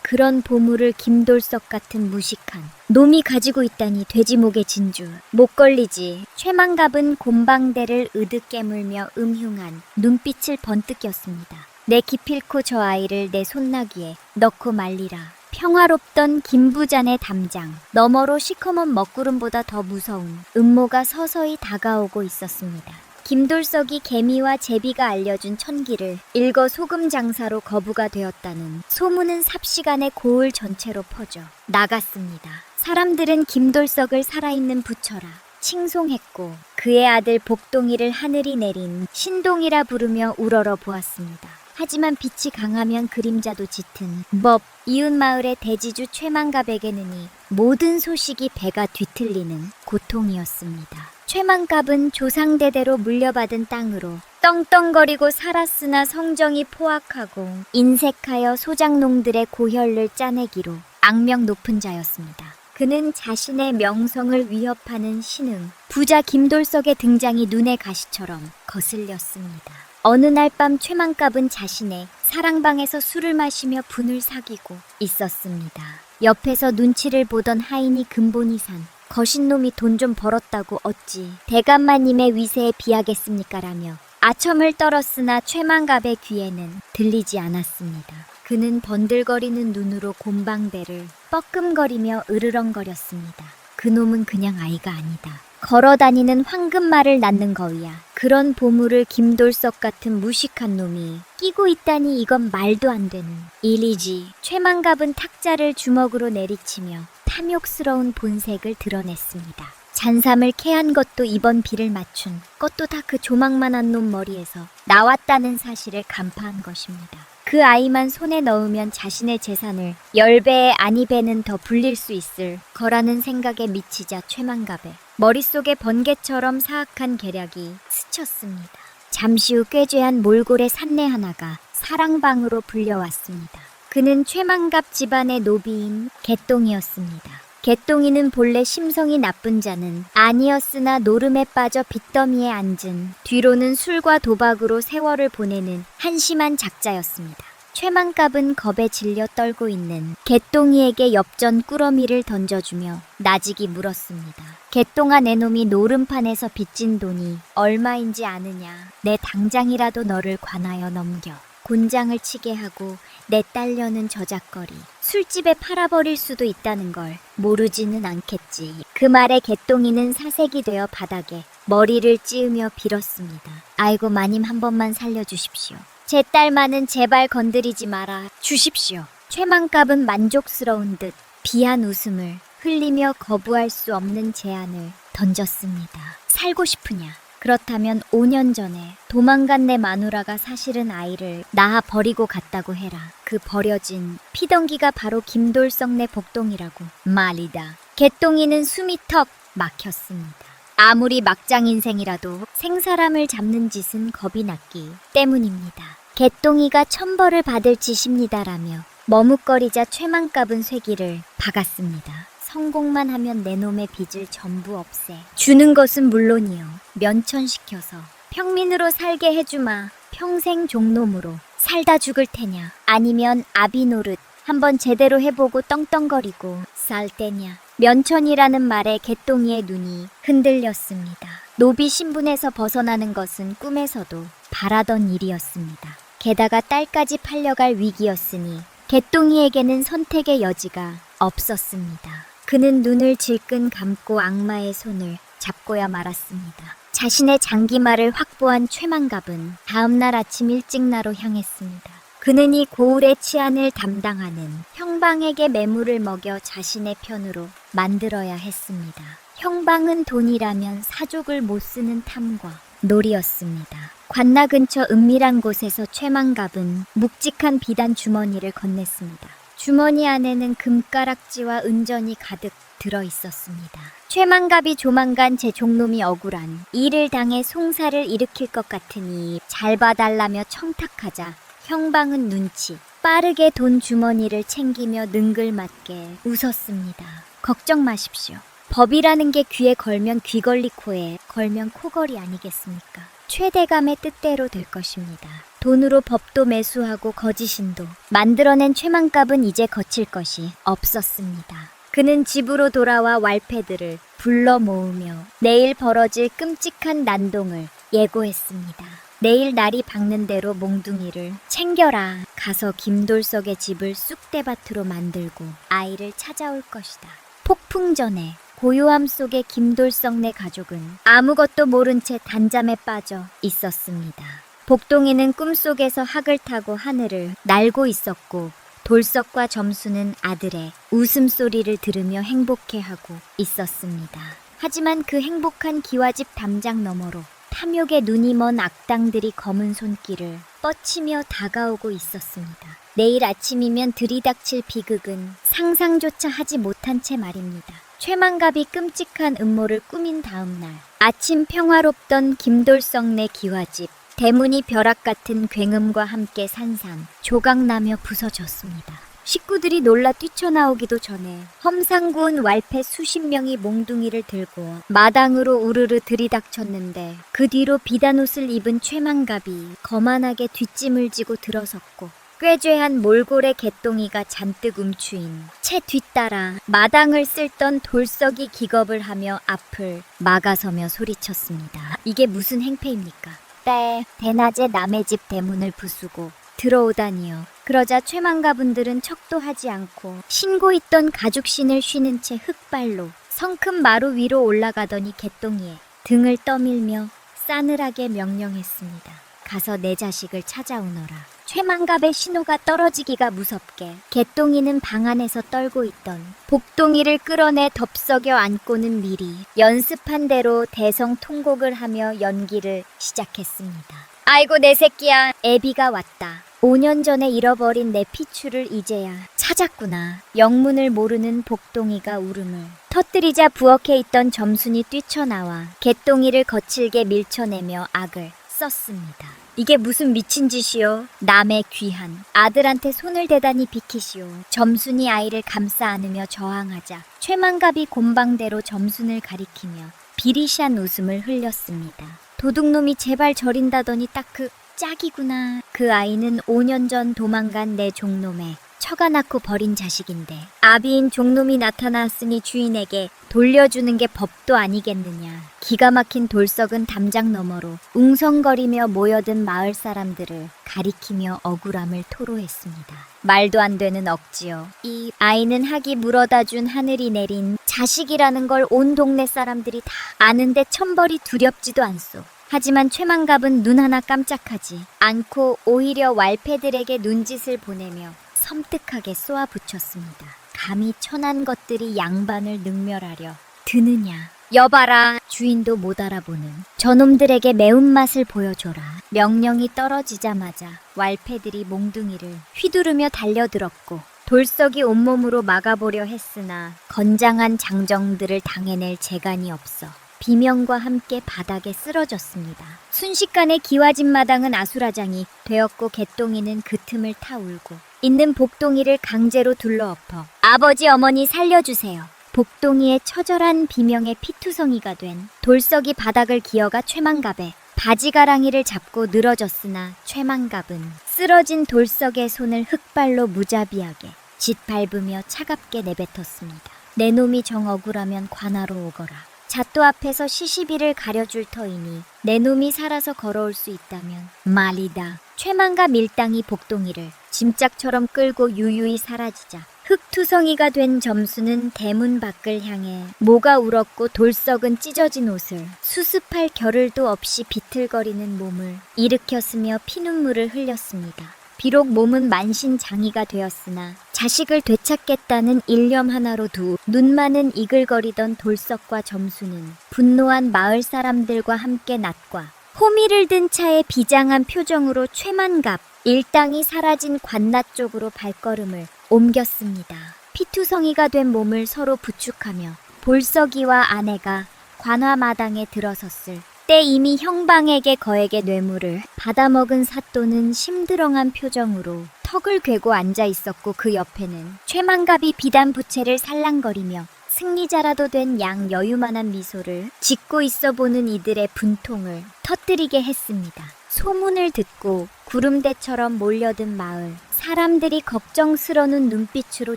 그런 보물을 김돌석 같은 무식한 놈이 가지고 있다니 돼지목의 진주. 못 걸리지. 최만갑은 곰방대를 으득 깨물며 음흉한 눈빛을 번뜩 꼈습니다. 내 기필코 저 아이를 내 손나귀에 넣고 말리라. 평화롭던 김부잔의 담장 너머로 시커먼 먹구름보다 더 무서운 음모가 서서히 다가오고 있었습니다. 김돌석이 개미와 제비가 알려준 천기를 읽어 소금 장사로 거부가 되었다는 소문은 삽시간에 고을 전체로 퍼져 나갔습니다. 사람들은 김돌석을 살아있는 부처라 칭송했고 그의 아들 복동이를 하늘이 내린 신동이라 부르며 우러러 보았습니다. 하지만 빛이 강하면 그림자도 짙은 법, 이웃마을의 대지주 최만갑에게는 이 모든 소식이 배가 뒤틀리는 고통이었습니다. 최만갑은 조상대대로 물려받은 땅으로 떵떵거리고 살았으나 성정이 포악하고 인색하여 소장농들의 고혈을 짜내기로 악명 높은 자였습니다. 그는 자신의 명성을 위협하는 신흥, 부자 김돌석의 등장이 눈의 가시처럼 거슬렸습니다. 어느 날 밤 최만갑은 자신의 사랑방에서 술을 마시며 분을 사귀고 있었습니다. 옆에서 눈치를 보던 하인이 근본이산 거신놈이 돈 좀 벌었다고 어찌 대감마님의 위세에 비하겠습니까 라며 아첨을 떨었으나 최만갑의 귀에는 들리지 않았습니다. 그는 번들거리는 눈으로 곰방대를 뻐끔거리며 으르렁거렸습니다. 그놈은 그냥 아이가 아니다. 걸어다니는 황금말을 낳는 거위야. 그런 보물을 김돌석 같은 무식한 놈이 끼고 있다니 이건 말도 안 되는 일이지. 최만갑은 탁자를 주먹으로 내리치며 탐욕스러운 본색을 드러냈습니다. 잔삼을 캐한 것도 이번 비를 맞춘 것도 다 그 조망만한 놈 머리에서 나왔다는 사실을 간파한 것입니다. 그 아이만 손에 넣으면 자신의 재산을 10배에 아니 배는 더 불릴 수 있을 거라는 생각에 미치자 최만갑의 머릿속에 번개처럼 사악한 계략이 스쳤습니다. 잠시 후 꾀죄한 몰골의 산내 하나가 사랑방으로 불려왔습니다. 그는 최만갑 집안의 노비인 개똥이었습니다. 개똥이는 본래 심성이 나쁜 자는 아니었으나 노름에 빠져 빚더미에 앉은 뒤로는 술과 도박으로 세월을 보내는 한심한 작자였습니다. 최만갑은 겁에 질려 떨고 있는 개똥이에게 엽전 꾸러미를 던져주며 나직이 물었습니다. 개똥아, 내 놈이 노름판에서 빚진 돈이 얼마인지 아느냐? 내 당장이라도 너를 관하여 넘겨 곤장을 치게 하고 내 딸려는 저작거리 술집에 팔아버릴 수도 있다는 걸 모르지는 않겠지. 그 말에 개똥이는 사색이 되어 바닥에 머리를 찌으며 빌었습니다. 아이고 마님, 한 번만 살려주십시오. 제 딸만은 제발 건드리지 말아 주십시오. 최만갑은 만족스러운 듯 비한 웃음을 흘리며 거부할 수 없는 제안을 던졌습니다. 살고 싶으냐? 그렇다면 5년 전에 도망간 내 마누라가 사실은 아이를 낳아 버리고 갔다고 해라. 그 버려진 피덩기가 바로 김돌성네 복동이라고 말이다. 개똥이는 숨이 턱 막혔습니다. 아무리 막장 인생이라도 생사람을 잡는 짓은 겁이 났기 때문입니다. 개똥이가 천벌을 받을 짓입니다라며 머뭇거리자 최만갑은 쇠기를 박았습니다. 성공만 하면 내 놈의 빚을 전부 없애 주는 것은 물론이요, 면천시켜서 평민으로 살게 해주마. 평생 종놈으로 살다 죽을 테냐, 아니면 아비 노릇 한번 제대로 해보고 떵떵거리고 살 때냐. 면천이라는 말에 개똥이의 눈이 흔들렸습니다. 노비 신분에서 벗어나는 것은 꿈에서도 바라던 일이었습니다. 게다가 딸까지 팔려갈 위기였으니 개똥이에게는 선택의 여지가 없었습니다. 그는 눈을 질끈 감고 악마의 손을 잡고야 말았습니다. 자신의 장기말을 확보한 최만갑은 다음날 아침 일찍 나로 향했습니다. 그는 이 고을의 치안을 담당하는 형방에게 매물을 먹여 자신의 편으로 만들어야 했습니다. 형방은 돈이라면 사족을 못 쓰는 탐과 놀이였습니다. 관나 근처 은밀한 곳에서 최만갑은 묵직한 비단 주머니를 건넸습니다. 주머니 안에는 금가락지와 은전이 가득 들어 있었습니다. 최만갑이 조만간 제 종놈이 억울한 일을 당해 송사를 일으킬 것 같으니 잘 봐달라며 청탁하자 형방은 눈치 빠르게 돈 주머니를 챙기며 능글맞게 웃었습니다. 걱정 마십시오. 법이라는 게 귀에 걸면 귀걸리, 코에 걸면 코걸이 아니겠습니까? 최대감의 뜻대로 될 것입니다. 돈으로 법도 매수하고 거짓인도 만들어낸 최만갑은 이제 거칠 것이 없었습니다. 그는 집으로 돌아와 왈패들을 불러 모으며 내일 벌어질 끔찍한 난동을 예고했습니다. 내일 날이 밝는 대로 몽둥이를 챙겨라. 가서 김돌석의 집을 쑥대밭으로 만들고 아이를 찾아올 것이다. 폭풍 전에 고요함 속의 김돌성네 가족은 아무것도 모른 채 단잠에 빠져 있었습니다. 복동이는 꿈속에서 학을 타고 하늘을 날고 있었고 돌석과 점수는 아들의 웃음소리를 들으며 행복해하고 있었습니다. 하지만 그 행복한 기와집 담장 너머로 탐욕에 눈이 먼 악당들이 검은 손길을 뻗치며 다가오고 있었습니다. 내일 아침이면 들이닥칠 비극은 상상조차 하지 못한 채 말입니다. 최만갑이 끔찍한 음모를 꾸민 다음 날 아침 평화롭던 김돌성네 기와집 대문이 벼락 같은 굉음과 함께 산산 조각나며 부서졌습니다. 식구들이 놀라 뛰쳐나오기도 전에 험상구운 왈패 수십 명이 몽둥이를 들고 마당으로 우르르 들이닥쳤는데 그 뒤로 비단옷을 입은 최만갑이 거만하게 뒷짐을 지고 들어섰고 꾀죄한 몰골의 개똥이가 잔뜩 움추인 채 뒤따라 마당을 쓸던 돌석이 기겁을 하며 앞을 막아서며 소리쳤습니다. 이게 무슨 행패입니까? 때 대낮에 남의 집 대문을 부수고 들어오다니요. 그러자 최만가분들은 척도하지 않고 신고 있던 가죽신을 쉬는 채 흙발로 성큼 마루 위로 올라가더니 개똥이에 등을 떠밀며 싸늘하게 명령했습니다. 가서 내 자식을 찾아오너라. 최만갑의 신호가 떨어지기가 무섭게 개똥이는 방 안에서 떨고 있던 복동이를 끌어내 덥석여 안고는 미리 연습한 대로 대성통곡을 하며 연기를 시작했습니다. 아이고 내 새끼야, 애비가 왔다. 5년 전에 잃어버린 내 피추를 이제야 찾았구나. 영문을 모르는 복동이가 울음을 터뜨리자 부엌에 있던 점순이 뛰쳐나와 개똥이를 거칠게 밀쳐내며 악을 썼습니다. 이게 무슨 미친 짓이요? 남의 귀한 아들한테 손을 대다니 비키시오. 점순이 아이를 감싸 안으며 저항하자 최만갑이 곰방대로 점순을 가리키며 비리시한 웃음을 흘렸습니다. 도둑놈이 제발 저린다더니 딱 그 짝이구나. 그 아이는 5년 전 도망간 내 종놈의 처가 낳고 버린 자식인데 아비인 종놈이 나타났으니 주인에게 돌려주는 게 법도 아니겠느냐. 기가 막힌 돌석은 담장 너머로 웅성거리며 모여든 마을 사람들을 가리키며 억울함을 토로했습니다. 말도 안 되는 억지요. 이 아이는 학이 물어다 준 하늘이 내린 자식이라는 걸 온 동네 사람들이 다 아는데 천벌이 두렵지도 않소. 하지만 최만갑은 눈 하나 깜짝하지 않고 오히려 왈패들에게 눈짓을 보내며 섬뜩하게 쏘아붙였습니다. 감히 천한 것들이 양반을 능멸하려 드느냐. 여봐라. 주인도 못 알아보는 저놈들에게 매운맛을 보여줘라. 명령이 떨어지자마자 왈패들이 몽둥이를 휘두르며 달려들었고 돌석이 온몸으로 막아보려 했으나 건장한 장정들을 당해낼 재간이 없어 비명과 함께 바닥에 쓰러졌습니다. 순식간에 기와집 마당은 아수라장이 되었고 개똥이는 그 틈을 타 울고 있는 복동이를 강제로 둘러엎어 아버지 어머니 살려주세요. 복동이의 처절한 비명에 피투성이가 된 돌석이 바닥을 기어가 최만갑의 바지가랑이를 잡고 늘어졌으나 최만갑은 쓰러진 돌석의 손을 흙발로 무자비하게 짓밟으며 차갑게 내뱉었습니다. 내 놈이 정 억울하면 관하로 오거라. 잣도 앞에서 시시비를 가려줄 터이니 내 놈이 살아서 걸어올 수 있다면 말이다. 최만갑 밀당이 복동이를 짐짝처럼 끌고 유유히 사라지자 흙투성이가 된 점수는 대문 밖을 향해 모가 울었고 돌석은 찢어진 옷을 수습할 겨를도 없이 비틀거리는 몸을 일으켰으며 피눈물을 흘렸습니다. 비록 몸은 만신장이가 되었으나 자식을 되찾겠다는 일념 하나로 두 눈 많은 이글거리던 돌석과 점수는 분노한 마을 사람들과 함께 낫과 호미를 든 차에 비장한 표정으로 최만갑 일당이 사라진 관낮 쪽으로 발걸음을 옮겼습니다. 피투성이가 된 몸을 서로 부축하며 볼석이와 아내가 관화마당에 들어섰을 때 이미 형방에게 거액의 뇌물을 받아먹은 사또는 심드렁한 표정으로 턱을 괴고 앉아 있었고 그 옆에는 최만갑이 비단 부채를 살랑거리며 승리자라도 된 양 여유만한 미소를 짓고 있어 보는 이들의 분통을 터뜨리게 했습니다. 소문을 듣고 구름대처럼 몰려든 마을 사람들이 걱정스러운 눈빛으로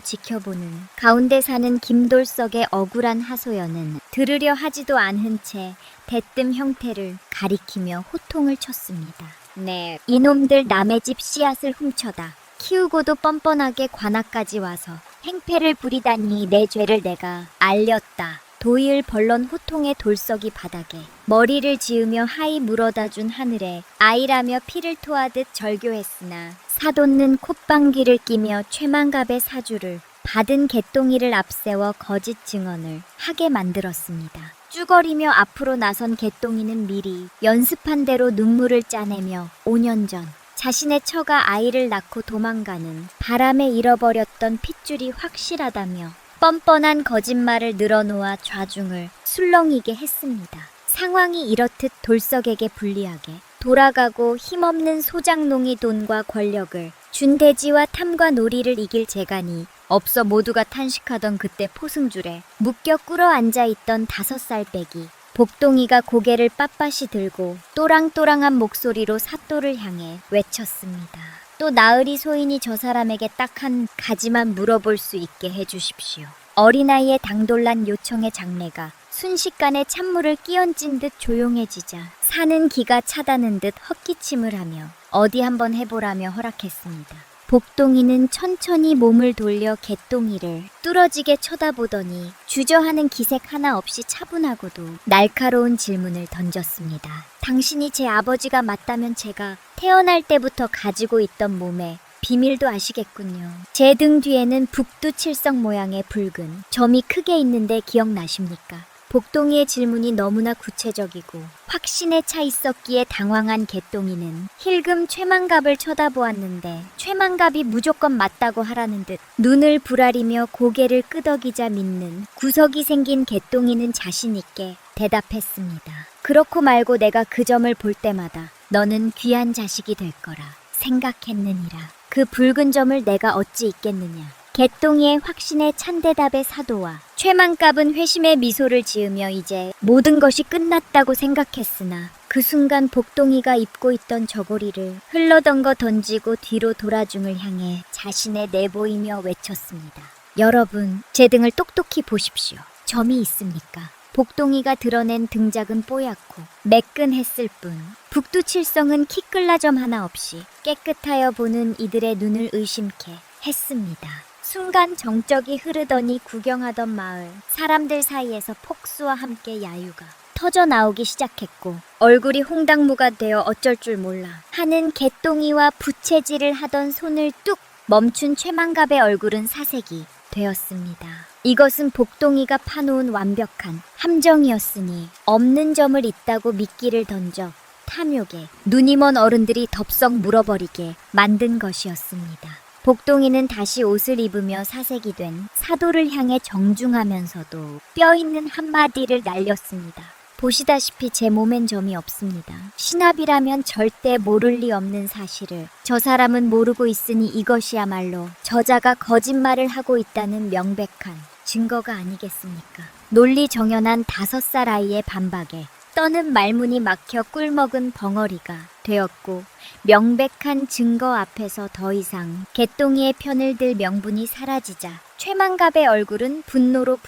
지켜보는 가운데 사는 김돌석의 억울한 하소연은 들으려 하지도 않은 채 대뜸 형태를 가리키며 호통을 쳤습니다. 네, 이놈들 남의 집 씨앗을 훔쳐다 키우고도 뻔뻔하게 관아까지 와서 행패를 부리다니 내 죄를 내가 알렸다. 도일 벌런 호통의 돌석이 바닥에 머리를 지으며 하이 물어다준 하늘에 아이라며 피를 토하듯 절교했으나 사돈는 콧방귀를 끼며 최만갑의 사주를 받은 개똥이를 앞세워 거짓 증언을 하게 만들었습니다. 쭈거리며 앞으로 나선 개똥이는 미리 연습한 대로 눈물을 짜내며 5년 전 자신의 처가 아이를 낳고 도망가는 바람에 잃어버렸던 핏줄이 확실하다며 뻔뻔한 거짓말을 늘어놓아 좌중을 술렁이게 했습니다. 상황이 이렇듯 돌석에게 불리하게 돌아가고 힘없는 소장농이 돈과 권력을 준 대지와 탐과 놀이를 이길 재간이 없어 모두가 탄식하던 그때 포승줄에 묶여 꿇어 앉아있던 5살 빼기 복동이가 고개를 빳빳이 들고 또랑또랑한 목소리로 사또를 향해 외쳤습니다. 또 나으리 소인이 저 사람에게 딱 한 가지만 물어볼 수 있게 해주십시오. 어린아이의 당돌난 요청의 장래가 순식간에 찬물을 끼얹은 듯 조용해지자 사는 기가 차다는 듯 헛기침을 하며 어디 한번 해보라며 허락했습니다. 복동이는 천천히 몸을 돌려 개똥이를 뚫어지게 쳐다보더니 주저하는 기색 하나 없이 차분하고도 날카로운 질문을 던졌습니다. 당신이 제 아버지가 맞다면 제가 태어날 때부터 가지고 있던 몸에 비밀도 아시겠군요. 제 등 뒤에는 북두칠성 모양의 붉은 점이 크게 있는데 기억나십니까? 복동이의 질문이 너무나 구체적이고 확신에 차 있었기에 당황한 개똥이는 힐금 최만갑을 쳐다보았는데 최만갑이 무조건 맞다고 하라는 듯 눈을 부라리며 고개를 끄덕이자 믿는 구석이 생긴 개똥이는 자신 있게 대답했습니다. 그렇고 말고 내가 그 점을 볼 때마다 너는 귀한 자식이 될 거라 생각했느니라. 그 붉은 점을 내가 어찌 잊겠느냐. 개똥이의 확신에 찬 대답의 사도와 최만갑은 회심의 미소를 지으며 이제 모든 것이 끝났다고 생각했으나 그 순간 복동이가 입고 있던 저고리를 흘러던 거 던지고 뒤로 돌아중을 향해 자신의 내보이며 외쳤습니다. 여러분, 제 등을 똑똑히 보십시오. 점이 있습니까? 복동이가 드러낸 등작은 뽀얗고 매끈했을 뿐 북두칠성은 키끌라점 하나 없이 깨끗하여 보는 이들의 눈을 의심케 했습니다. 순간 정적이 흐르더니 구경하던 마을 사람들 사이에서 폭수와 함께 야유가 터져 나오기 시작했고 얼굴이 홍당무가 되어 어쩔 줄 몰라 하는 개똥이와 부채질을 하던 손을 뚝 멈춘 최만갑의 얼굴은 사색이 되었습니다. 이것은 복동이가 파놓은 완벽한 함정이었으니 없는 점을 있다고 미끼를 던져 탐욕에 눈이 먼 어른들이 덥석 물어버리게 만든 것이었습니다. 복동이는 다시 옷을 입으며 사색이 된 사도를 향해 정중하면서도 뼈있는 한마디를 날렸습니다. 보시다시피 제 몸엔 점이 없습니다. 신압이라면 절대 모를 리 없는 사실을 저 사람은 모르고 있으니 이것이야말로 저자가 거짓말을 하고 있다는 명백한 증거가 아니겠습니까? 논리정연한 5살 아이의 반박에 떠는 말문이 막혀 꿀먹은 벙어리가 되었고 명백한 증거 앞에서 더 이상 개똥이의 편을 들 명분이 사라지자 최만갑의 얼굴은 분노로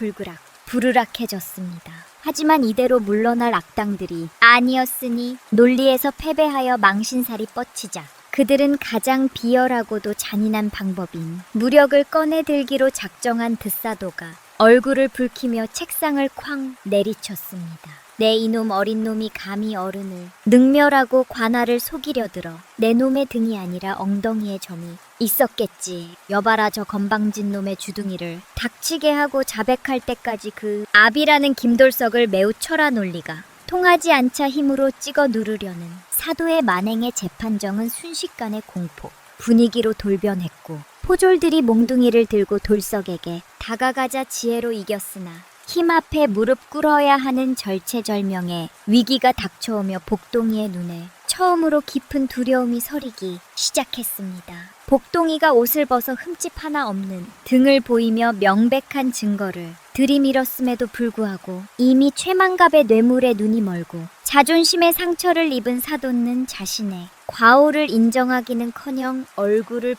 부르락해졌습니다. 하지만 이대로 물러날 악당들이 아니었으니 논리에서 패배하여 망신살이 뻗치자 그들은 가장 비열하고도 잔인한 방법인 무력을 꺼내들기로 작정한 드사도가 얼굴을 붉히며 책상을 쾅 내리쳤습니다. 내 이놈 어린 놈이 감히 어른을 능멸하고 관아를 속이려 들어 내 놈의 등이 아니라 엉덩이에 점이 있었겠지. 여봐라 저 건방진 놈의 주둥이를 닥치게 하고 자백할 때까지 그 압이라는 김돌석을 매우 철아 논리가 통하지 않자 힘으로 찍어 누르려는 사도의 만행의 재판정은 순식간에 공포 분위기로 돌변했고 포졸들이 몽둥이를 들고 돌석에게 다가가자 지혜로 이겼으나 힘 앞에 무릎 꿇어야 하는 절체절명의 위기가 닥쳐오며 복동이의 눈에 처음으로 깊은 두려움이 서리기 시작했습니다. 복동이가 옷을 벗어 흠집 하나 없는 등을 보이며 명백한 증거를 들이밀었음에도 불구하고 이미 최만갑의 뇌물에 눈이 멀고 자존심의 상처를 입은 사돈는 자신의 과오를 인정하기는커녕 얼굴을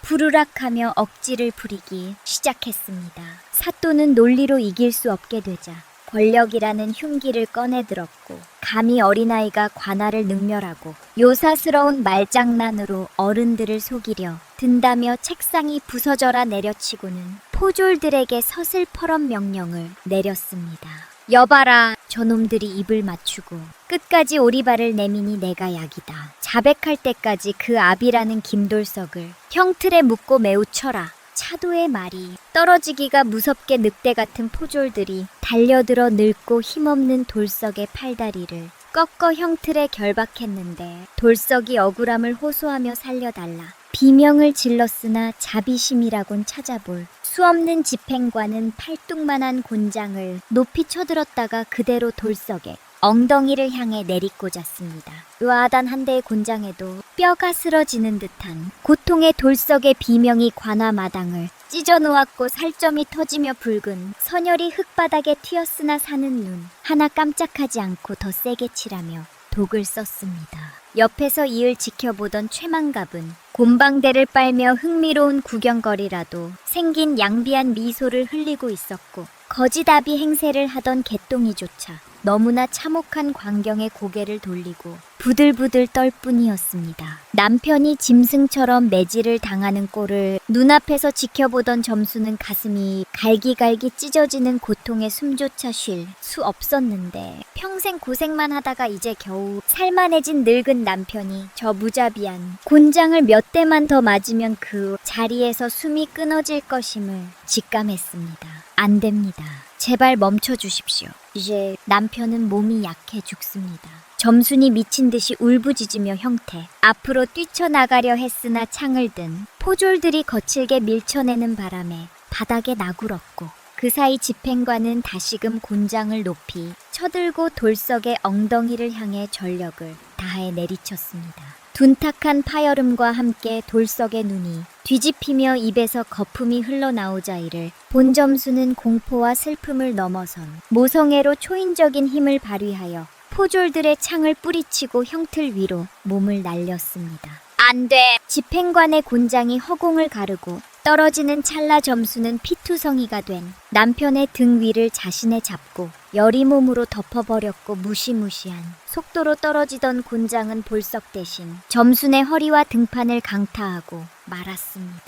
부르락하며 억지를 부리기 시작했습니다. 사또는 논리로 이길 수 없게 되자 권력이라는 흉기를 꺼내들었고 감히 어린아이가 관아를 능멸하고 요사스러운 말장난으로 어른들을 속이려 든다며 책상이 부서져라 내려치고는 포졸들에게 서슬퍼런 명령을 내렸습니다. 여봐라 저놈들이 입을 맞추고 끝까지 오리발을 내미니 내가 약이다. 자백할 때까지 그 압이라는 김돌석을 형틀에 묶고 매우 쳐라. 차도의 말이 떨어지기가 무섭게 늑대 같은 포졸들이 달려들어 늙고 힘없는 돌석의 팔다리를 꺾어 형틀에 결박했는데 돌석이 억울함을 호소하며 살려달라. 비명을 질렀으나 자비심이라곤 찾아볼 수 없는 집행관은 팔뚝만한 곤장을 높이 쳐들었다가 그대로 돌석에 엉덩이를 향해 내리꽂았습니다. 의아하단 한 대의 곤장에도 뼈가 쓰러지는 듯한 고통의 돌석의 비명이 관아 마당을 찢어놓았고 살점이 터지며 붉은 선혈이 흙바닥에 튀었으나 사는 눈 하나 깜짝하지 않고 더 세게 칠하며 독을 썼습니다. 옆에서 이을 지켜보던 최만갑은 곰방대를 빨며 흥미로운 구경거리라도 생긴 양비한 미소를 흘리고 있었고 거지다비 행세를 하던 개똥이조차 너무나 참혹한 광경에 고개를 돌리고 부들부들 떨 뿐이었습니다. 남편이 짐승처럼 매질을 당하는 꼴을 눈앞에서 지켜보던 점수는 가슴이 갈기갈기 찢어지는 고통에 숨조차 쉴 수 없었는데 평생 고생만 하다가 이제 겨우 살만해진 늙은 남편이 저 무자비한 곤장을 몇 대만 더 맞으면 그 자리에서 숨이 끊어질 것임을 직감했습니다. 안 됩니다. 제발 멈춰 주십시오. 이제 남편은 몸이 약해 죽습니다. 점순이 미친 듯이 울부짖으며 형태 앞으로 뛰쳐나가려 했으나 창을 든 포졸들이 거칠게 밀쳐내는 바람에 바닥에 나굴었고 그 사이 집행관은 다시금 곤장을 높이 쳐들고 돌석의 엉덩이를 향해 전력을 다해 내리쳤습니다. 둔탁한 파여름과 함께 돌석의 눈이 뒤집히며 입에서 거품이 흘러나오자 이를 본 점수는 공포와 슬픔을 넘어선 모성애로 초인적인 힘을 발휘하여 포졸들의 창을 뿌리치고 형틀 위로 몸을 날렸습니다. 안 돼! 집행관의 곤장이 허공을 가르고 떨어지는 찰나 점수는 피투성이가 된 남편의 등 위를 자신의 잡고 여리 몸으로 덮어버렸고 무시무시한 속도로 떨어지던 곤장은 볼석 대신 점순의 허리와 등판을 강타하고 말았습니다.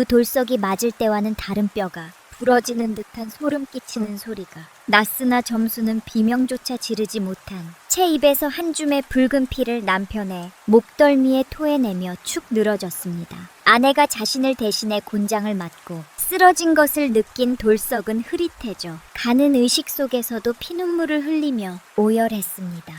돌석이 맞을 때와는 다른 뼈가 부러지는 듯한 소름 끼치는 소리가 났으나 점수는 비명조차 지르지 못한 채 입에서 한 줌의 붉은 피를 남편의 목덜미에 토해내며 축 늘어졌습니다. 아내가 자신을 대신해 곤장을 맞고 쓰러진 것을 느낀 돌석은 흐릿해져 가는 의식 속에서도 피눈물을 흘리며 오열했습니다.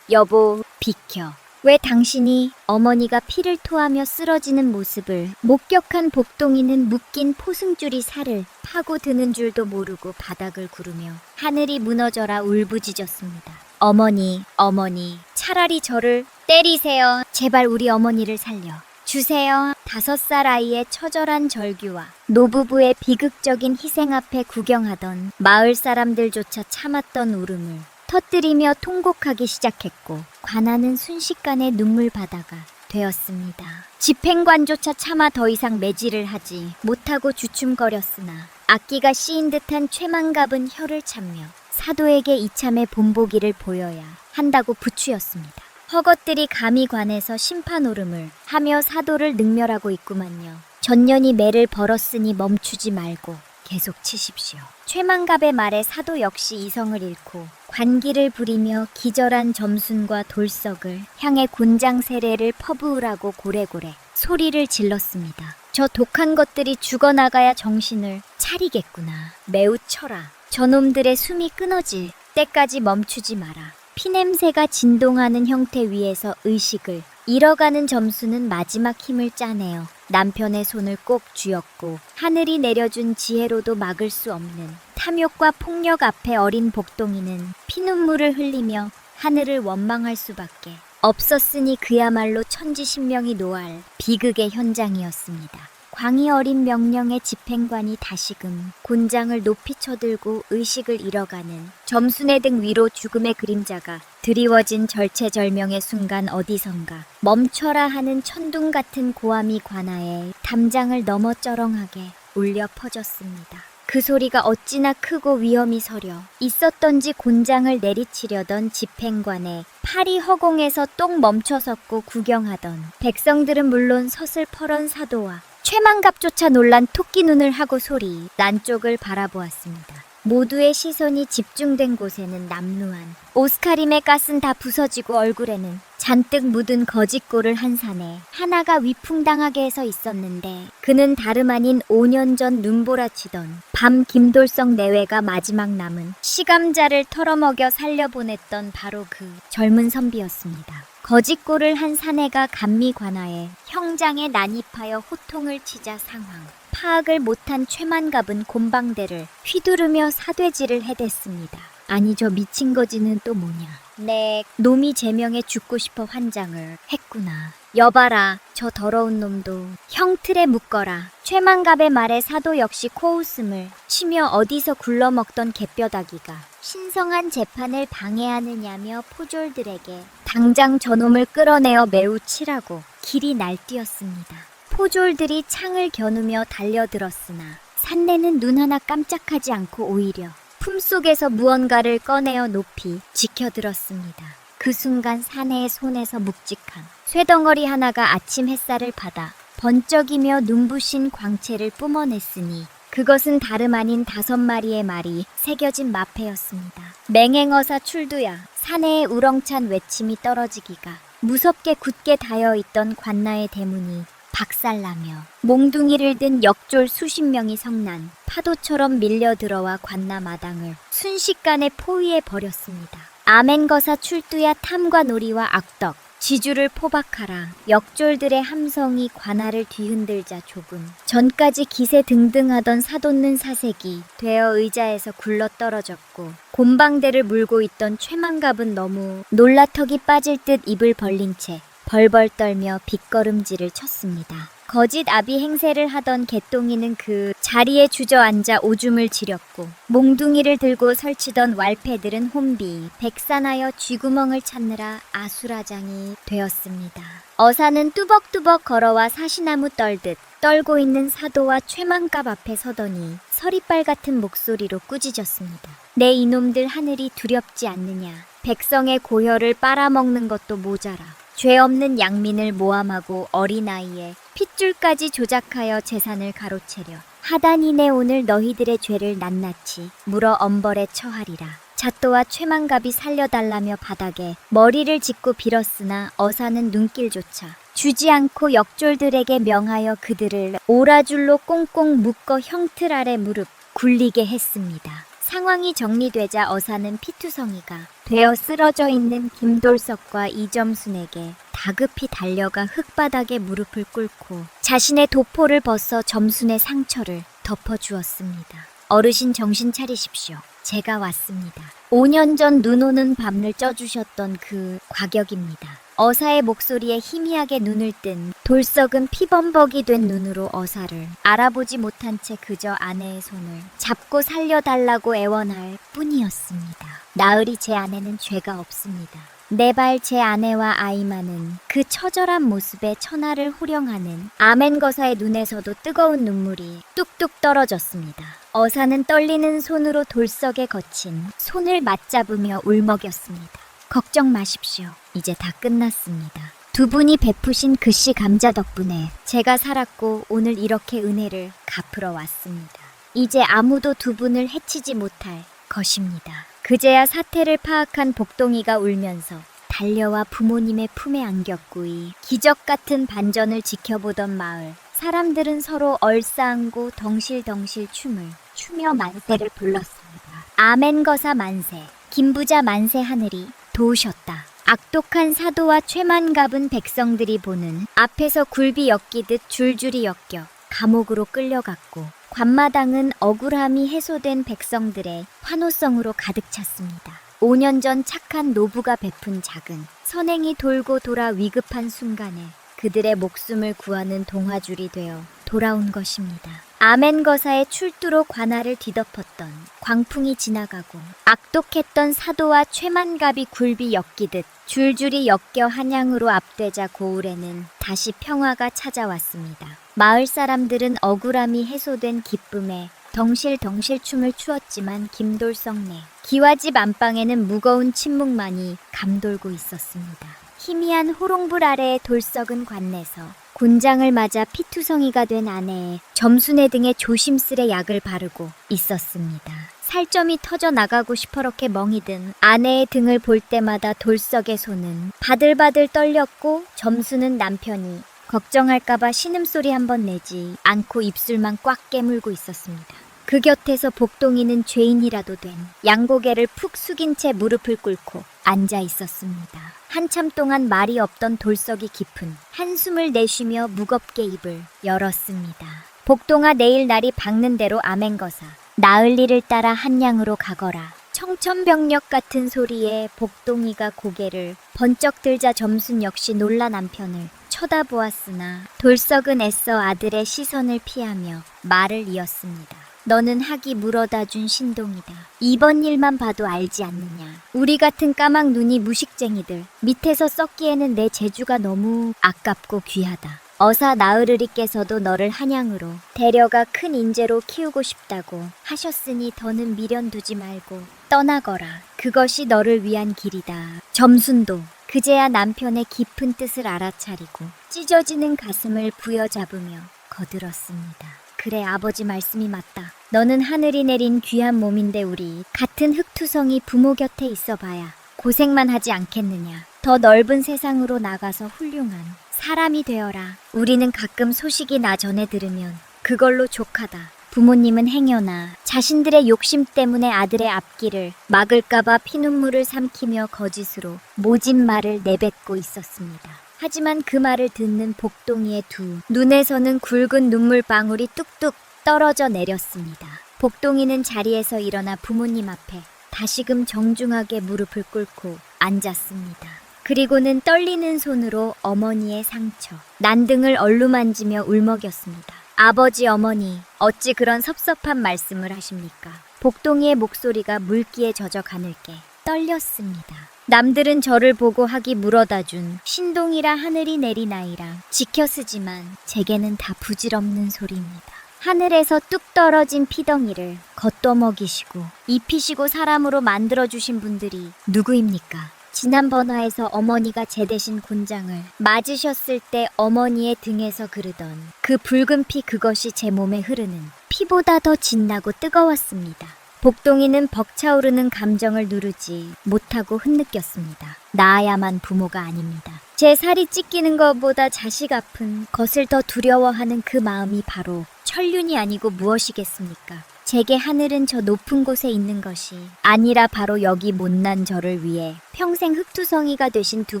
여보, 비켜. 왜 당신이 어머니가 피를 토하며 쓰러지는 모습을 목격한 복동이는 묶인 포승줄이 살을 파고드는 줄도 모르고 바닥을 구르며 하늘이 무너져라 울부짖었습니다. 어머니, 차라리 저를 때리세요. 제발 우리 어머니를 살려 주세요. 5살 아이의 처절한 절규와 노부부의 비극적인 희생 앞에 구경하던 마을 사람들조차 참았던 울음을 터뜨리며 통곡하기 시작했고 관아는 순식간에 눈물바다가 되었습니다. 집행관조차 차마 더 이상 매질을 하지 못하고 주춤거렸으나 악기가 씌인 듯한 최만갑은 혀를 참며 사도에게 이참에 본보기를 보여야 한다고 부추였습니다. 허것들이 감히 관에서 심판 오름을 하며 사도를 능멸하고 있구만요. 전년이 매를 벌었으니 멈추지 말고 계속 치십시오. 최만갑의 말에 사도 역시 이성을 잃고 관기를 부리며 기절한 점순과 돌석을 향해 곤장 세례를 퍼부으라고 고래고래 소리를 질렀습니다. 저 독한 것들이 죽어나가야 정신을 차리겠구나. 매우 쳐라. 저놈들의 숨이 끊어질 때까지 멈추지 마라. 피냄새가 진동하는 형태 위에서 의식을 잃어가는 점수는 마지막 힘을 짜내어 남편의 손을 꼭 쥐었고 하늘이 내려준 지혜로도 막을 수 없는 탐욕과 폭력 앞에 어린 복동이는 피눈물을 흘리며 하늘을 원망할 수밖에 없었으니 그야말로 천지신명이 노할 비극의 현장이었습니다. 광희 어린 명령의 집행관이 다시금 곤장을 높이 쳐들고 의식을 잃어가는 점순의 등 위로 죽음의 그림자가 드리워진 절체절명의 순간 어디선가 멈춰라 하는 천둥 같은 고함이 관아의 담장을 넘어 쩌렁하게 울려 퍼졌습니다. 그 소리가 어찌나 크고 위험이 서려 있었던지 곤장을 내리치려던 집행관의 팔이 허공에서 똥 멈춰섰고 구경하던 백성들은 물론 서슬퍼런 사도와 최만갑조차 놀란 토끼 눈을 하고 소리 난 쪽을 바라보았습니다. 모두의 시선이 집중된 곳에는 남루한 오스카림의 가스는 다 부서지고 얼굴에는 잔뜩 묻은 거짓골을 한 사내 하나가 위풍당하게 해서 있었는데 그는 다름 아닌 5년 전 눈보라치던 밤 김돌석 내외가 마지막 남은 시감자를 털어먹여 살려보냈던 바로 그 젊은 선비였습니다. 거짓골을 한 사내가 감미 관아에 형장에 난입하여 호통을 치자 상황. 파악을 못한 최만갑은 곤방대를 휘두르며 사돼지를 해댔습니다. 아니 저 미친 거지는 또 뭐냐. 네, 놈이 제명에 죽고 싶어 환장을 했구나. 여봐라, 저 더러운 놈도 형틀에 묶어라. 최만갑의 말에 사도 역시 코웃음을 치며 어디서 굴러먹던 개뼈다귀가 신성한 재판을 방해하느냐며 포졸들에게 당장 저놈을 끌어내어 매우 치라고 길이 날뛰었습니다. 포졸들이 창을 겨누며 달려들었으나 산내는 눈 하나 깜짝하지 않고 오히려 품속에서 무언가를 꺼내어 높이 지켜들었습니다. 그 순간 사내의 손에서 묵직한 쇠덩어리 하나가 아침 햇살을 받아 번쩍이며 눈부신 광채를 뿜어냈으니 그것은 다름 아닌 5마리의 말이 새겨진 마패였습니다. 맹행어사 출두야. 사내의 우렁찬 외침이 떨어지기가 무섭게 굳게 닿여있던 관나의 대문이 박살나며 몽둥이를 든 역졸 수십 명이 성난 파도처럼 밀려들어와 관나 마당을 순식간에 포위해 버렸습니다. 아멘거사 출두야 탐과 놀이와 악덕 지주를 포박하라. 역졸들의 함성이 관할을 뒤흔들자 조금 전까지 기세 등등하던 사돋는 사색이 되어 의자에서 굴러떨어졌고, 곰방대를 물고 있던 최만갑은 너무 놀라 턱이 빠질 듯 입을 벌린 채 벌벌 떨며 빗걸음질을 쳤습니다. 거짓 아비 행세를 하던 개똥이는 그 자리에 주저앉아 오줌을 지렸고, 몽둥이를 들고 설치던 왈패들은 혼비 백산하여 쥐구멍을 찾느라 아수라장이 되었습니다. 어사는 뚜벅뚜벅 걸어와 사시나무 떨듯 떨고 있는 사도와 최만갑 앞에 서더니 서리빨 같은 목소리로 꾸짖었습니다. 내 이놈들 하늘이 두렵지 않느냐. 백성의 고혈을 빨아먹는 것도 모자라 죄 없는 양민을 모함하고 어린아이에 핏줄까지 조작하여 재산을 가로채려 하다니네 오늘 너희들의 죄를 낱낱이 물어 엄벌에 처하리라. 잣도와 최만갑이 살려달라며 바닥에 머리를 짚고 빌었으나 어사는 눈길조차 주지 않고 역졸들에게 명하여 그들을 오라줄로 꽁꽁 묶어 형틀 아래 무릎 굴리게 했습니다. 상황이 정리되자 어사는 피투성이가 되어 쓰러져 있는 김돌석과 이점순에게 다급히 달려가 흙바닥에 무릎을 꿇고 자신의 도포를 벗어 점순의 상처를 덮어주었습니다. 어르신 정신 차리십시오. 제가 왔습니다. 5년 전 눈 오는 밤을 쪄주셨던 그 과격입니다. 어사의 목소리에 희미하게 눈을 뜬 돌석은 피범벅이 된 눈으로 어사를 알아보지 못한 채 그저 아내의 손을 잡고 살려달라고 애원할 뿐이었습니다. 나으리 제 아내는 죄가 없습니다. 내발 제 아내와 아이만은 그 처절한 모습에 천하를 호령하는 아멘 거사의 눈에서도 뜨거운 눈물이 뚝뚝 떨어졌습니다. 어사는 떨리는 손으로 돌석에 거친 손을 맞잡으며 울먹였습니다. 걱정 마십시오. 이제 다 끝났습니다. 두 분이 베푸신 그씨 감자 덕분에 제가 살았고 오늘 이렇게 은혜를 갚으러 왔습니다. 이제 아무도 두 분을 해치지 못할 것입니다. 그제야 사태를 파악한 복동이가 울면서 달려와 부모님의 품에 안겼고 이 기적 같은 반전을 지켜보던 마을 사람들은 서로 얼싸안고 덩실덩실 춤을 추며 만세를 불렀습니다. 아멘 거사 만세, 김부자 만세 하늘이 도우셨다. 악독한 사도와 최만갑은 백성들이 보는 앞에서 굴비 엮이듯 줄줄이 엮여 감옥으로 끌려갔고, 관마당은 억울함이 해소된 백성들의 환호성으로 가득 찼습니다. 5년 전 착한 노부가 베푼 작은 선행이 돌고 돌아 위급한 순간에 그들의 목숨을 구하는 동화줄이 되어 돌아온 것입니다. 아멘 거사의 출두로 관할을 뒤덮었던 광풍이 지나가고 악독했던 사도와 최만갑이 굴비 엮이듯 줄줄이 엮여 한양으로 앞되자 고을에는 다시 평화가 찾아왔습니다. 마을 사람들은 억울함이 해소된 기쁨에 덩실덩실 춤을 추었지만 김돌성네 기와집 안방에는 무거운 침묵만이 감돌고 있었습니다. 희미한 호롱불 아래의 돌석은 관내서 곤장을 맞아 피투성이가 된 아내의 점순의 등에 조심스레 약을 바르고 있었습니다. 살점이 터져 나가고 시퍼렇게 멍이 든 아내의 등을 볼 때마다 돌석의 손은 바들바들 떨렸고, 점순은 남편이 걱정할까봐 신음소리 한번 내지 않고 입술만 꽉 깨물고 있었습니다. 그 곁에서 복동이는 죄인이라도 된 양고개를 푹 숙인 채 무릎을 꿇고 앉아 있었습니다. 한참 동안 말이 없던 돌석이 깊은 한숨을 내쉬며 무겁게 입을 열었습니다. 복동아, 내일 날이 밝는 대로 아멘거사 나을 일을 따라 한양으로 가거라. 청천벽력 같은 소리에 복동이가 고개를 번쩍 들자 점순 역시 놀란 남편을 쳐다보았으나 돌석은 애써 아들의 시선을 피하며 말을 이었습니다. 너는 학이 물어다 준 신동이다. 이번 일만 봐도 알지 않느냐. 우리 같은 까막 눈이 무식쟁이들 밑에서 썩기에는 내 재주가 너무 아깝고 귀하다. 어사 나으르리께서도 너를 한양으로 데려가 큰 인재로 키우고 싶다고 하셨으니 더는 미련 두지 말고 떠나거라. 그것이 너를 위한 길이다. 점순도 그제야 남편의 깊은 뜻을 알아차리고 찢어지는 가슴을 부여잡으며 거들었습니다. 그래, 아버지 말씀이 맞다. 너는 하늘이 내린 귀한 몸인데 우리 같은 흙투성이 부모 곁에 있어봐야 고생만 하지 않겠느냐. 더 넓은 세상으로 나가서 훌륭한 사람이 되어라. 우리는 가끔 소식이 나 전에 들으면 그걸로 족하다. 부모님은 행여나 자신들의 욕심 때문에 아들의 앞길을 막을까봐 피눈물을 삼키며 거짓으로 모진 말을 내뱉고 있었습니다. 하지만 그 말을 듣는 복동이의 두 눈에서는 굵은 눈물방울이 뚝뚝 떨어져 내렸습니다. 복동이는 자리에서 일어나 부모님 앞에 다시금 정중하게 무릎을 꿇고 앉았습니다. 그리고는 떨리는 손으로 어머니의 상처, 난등을 얼루만지며 울먹였습니다. 아버지, 어머니, 어찌 그런 섭섭한 말씀을 하십니까? 복동이의 목소리가 물기에 젖어 가늘게 떨렸습니다. 남들은 저를 보고 하기 물어다준 신동이라 하늘이 내리나이라 지켜쓰지만 제게는 다 부질없는 소리입니다. 하늘에서 뚝 떨어진 피덩이를 걷어먹이시고 입히시고 사람으로 만들어주신 분들이 누구입니까? 지난 번화에서 어머니가 제 대신 곤장을 맞으셨을 때 어머니의 등에서 흐르던 그 붉은 피, 그것이 제 몸에 흐르는 피보다 더 진하고 뜨거웠습니다. 복동이는 벅차오르는 감정을 누르지 못하고 흩느꼈습니다. 나아야만 부모가 아닙니다. 제 살이 찢기는 것보다 자식 아픈 것을 더 두려워하는 그 마음이 바로 천륜이 아니고 무엇이겠습니까? 제게 하늘은 저 높은 곳에 있는 것이 아니라 바로 여기 못난 저를 위해 평생 흙투성이가 되신 두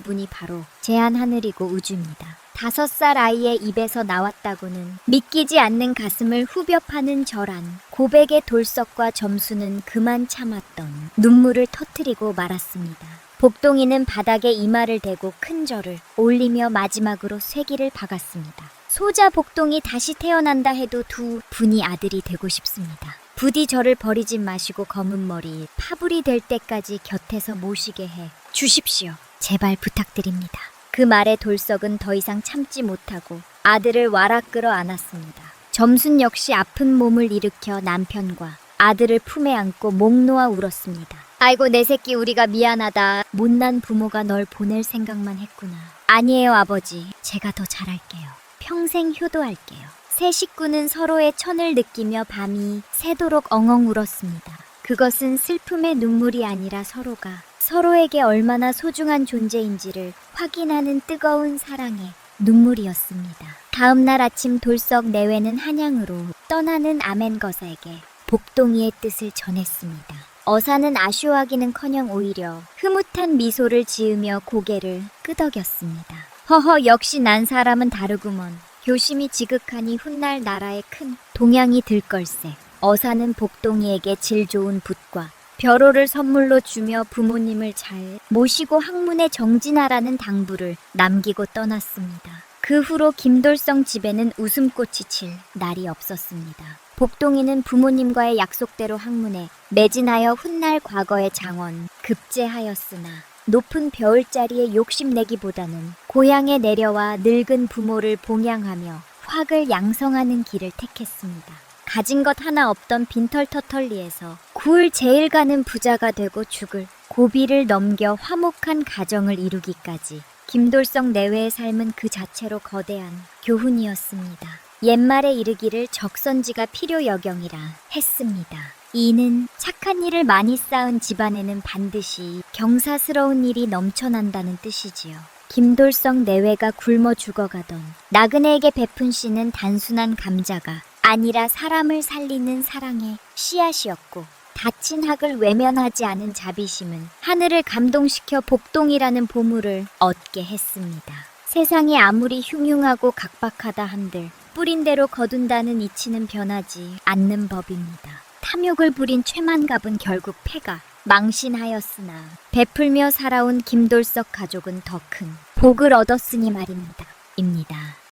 분이 바로 제한하늘이고 우주입니다. 5살 아이의 입에서 나왔다고는 믿기지 않는 가슴을 후벼 파는 저란 고백의 돌석과 점수는 그만 참았던 눈물을 터뜨리고 말았습니다. 복동이는 바닥에 이마를 대고 큰 절을 올리며 마지막으로 쇠기를 박았습니다. 소자 복동이 다시 태어난다 해도 두 분이 아들이 되고 싶습니다. 부디 저를 버리지 마시고 검은 머리 파불이 될 때까지 곁에서 모시게 해 주십시오. 제발 부탁드립니다. 그 말에 돌석은 더 이상 참지 못하고 아들을 와락 끌어 안았습니다. 점순 역시 아픈 몸을 일으켜 남편과 아들을 품에 안고 목 놓아 울었습니다. 아이고 내 새끼 우리가 미안하다. 못난 부모가 널 보낼 생각만 했구나. 아니에요 아버지. 제가 더 잘할게요. 평생 효도할게요. 세 식구는 서로의 천을 느끼며 밤이 새도록 엉엉 울었습니다. 그것은 슬픔의 눈물이 아니라 서로가 서로에게 얼마나 소중한 존재인지를 확인하는 뜨거운 사랑의 눈물이었습니다. 다음 날 아침 돌석 내외는 한양으로 떠나는 아멘거사에게 복동이의 뜻을 전했습니다. 어사는 아쉬워하기는커녕 오히려 흐뭇한 미소를 지으며 고개를 끄덕였습니다. 허허 역시 난 사람은 다르구먼. 교심이 지극하니 훗날 나라에 큰 동양이 들 걸세. 어사는 복동이에게 질 좋은 붓과 벼로를 선물로 주며 부모님을 잘 모시고 학문에 정진하라는 당부를 남기고 떠났습니다. 그 후로 김돌성 집에는 웃음꽃이 칠 날이 없었습니다. 복동이는 부모님과의 약속대로 학문에 매진하여 훗날 과거의 장원 급제하였으나 높은 벼울자리에 욕심내기보다는 고향에 내려와 늙은 부모를 봉양하며 화를 양성하는 길을 택했습니다. 가진 것 하나 없던 빈털터털리에서 굴 제일 가는 부자가 되고 죽을 고비를 넘겨 화목한 가정을 이루기까지 김돌성 내외의 삶은 그 자체로 거대한 교훈이었습니다. 옛말에 이르기를 적선지가 필요여경이라 했습니다. 이는 착한 일을 많이 쌓은 집안에는 반드시 경사스러운 일이 넘쳐난다는 뜻이지요. 김돌성 내외가 굶어 죽어가던 나그네에게 베푼 씨는 단순한 감자가 아니라 사람을 살리는 사랑의 씨앗이었고 다친 학을 외면하지 않은 자비심은 하늘을 감동시켜 복동이라는 보물을 얻게 했습니다. 세상이 아무리 흉흉하고 각박하다 한들 뿌린 대로 거둔다는 이치는 변하지 않는 법입니다. 탐욕을 부린 최만갑은 결국 패가 망신하였으나 베풀며 살아온 김돌석 가족은 더 큰 복을 얻었으니 말입니다.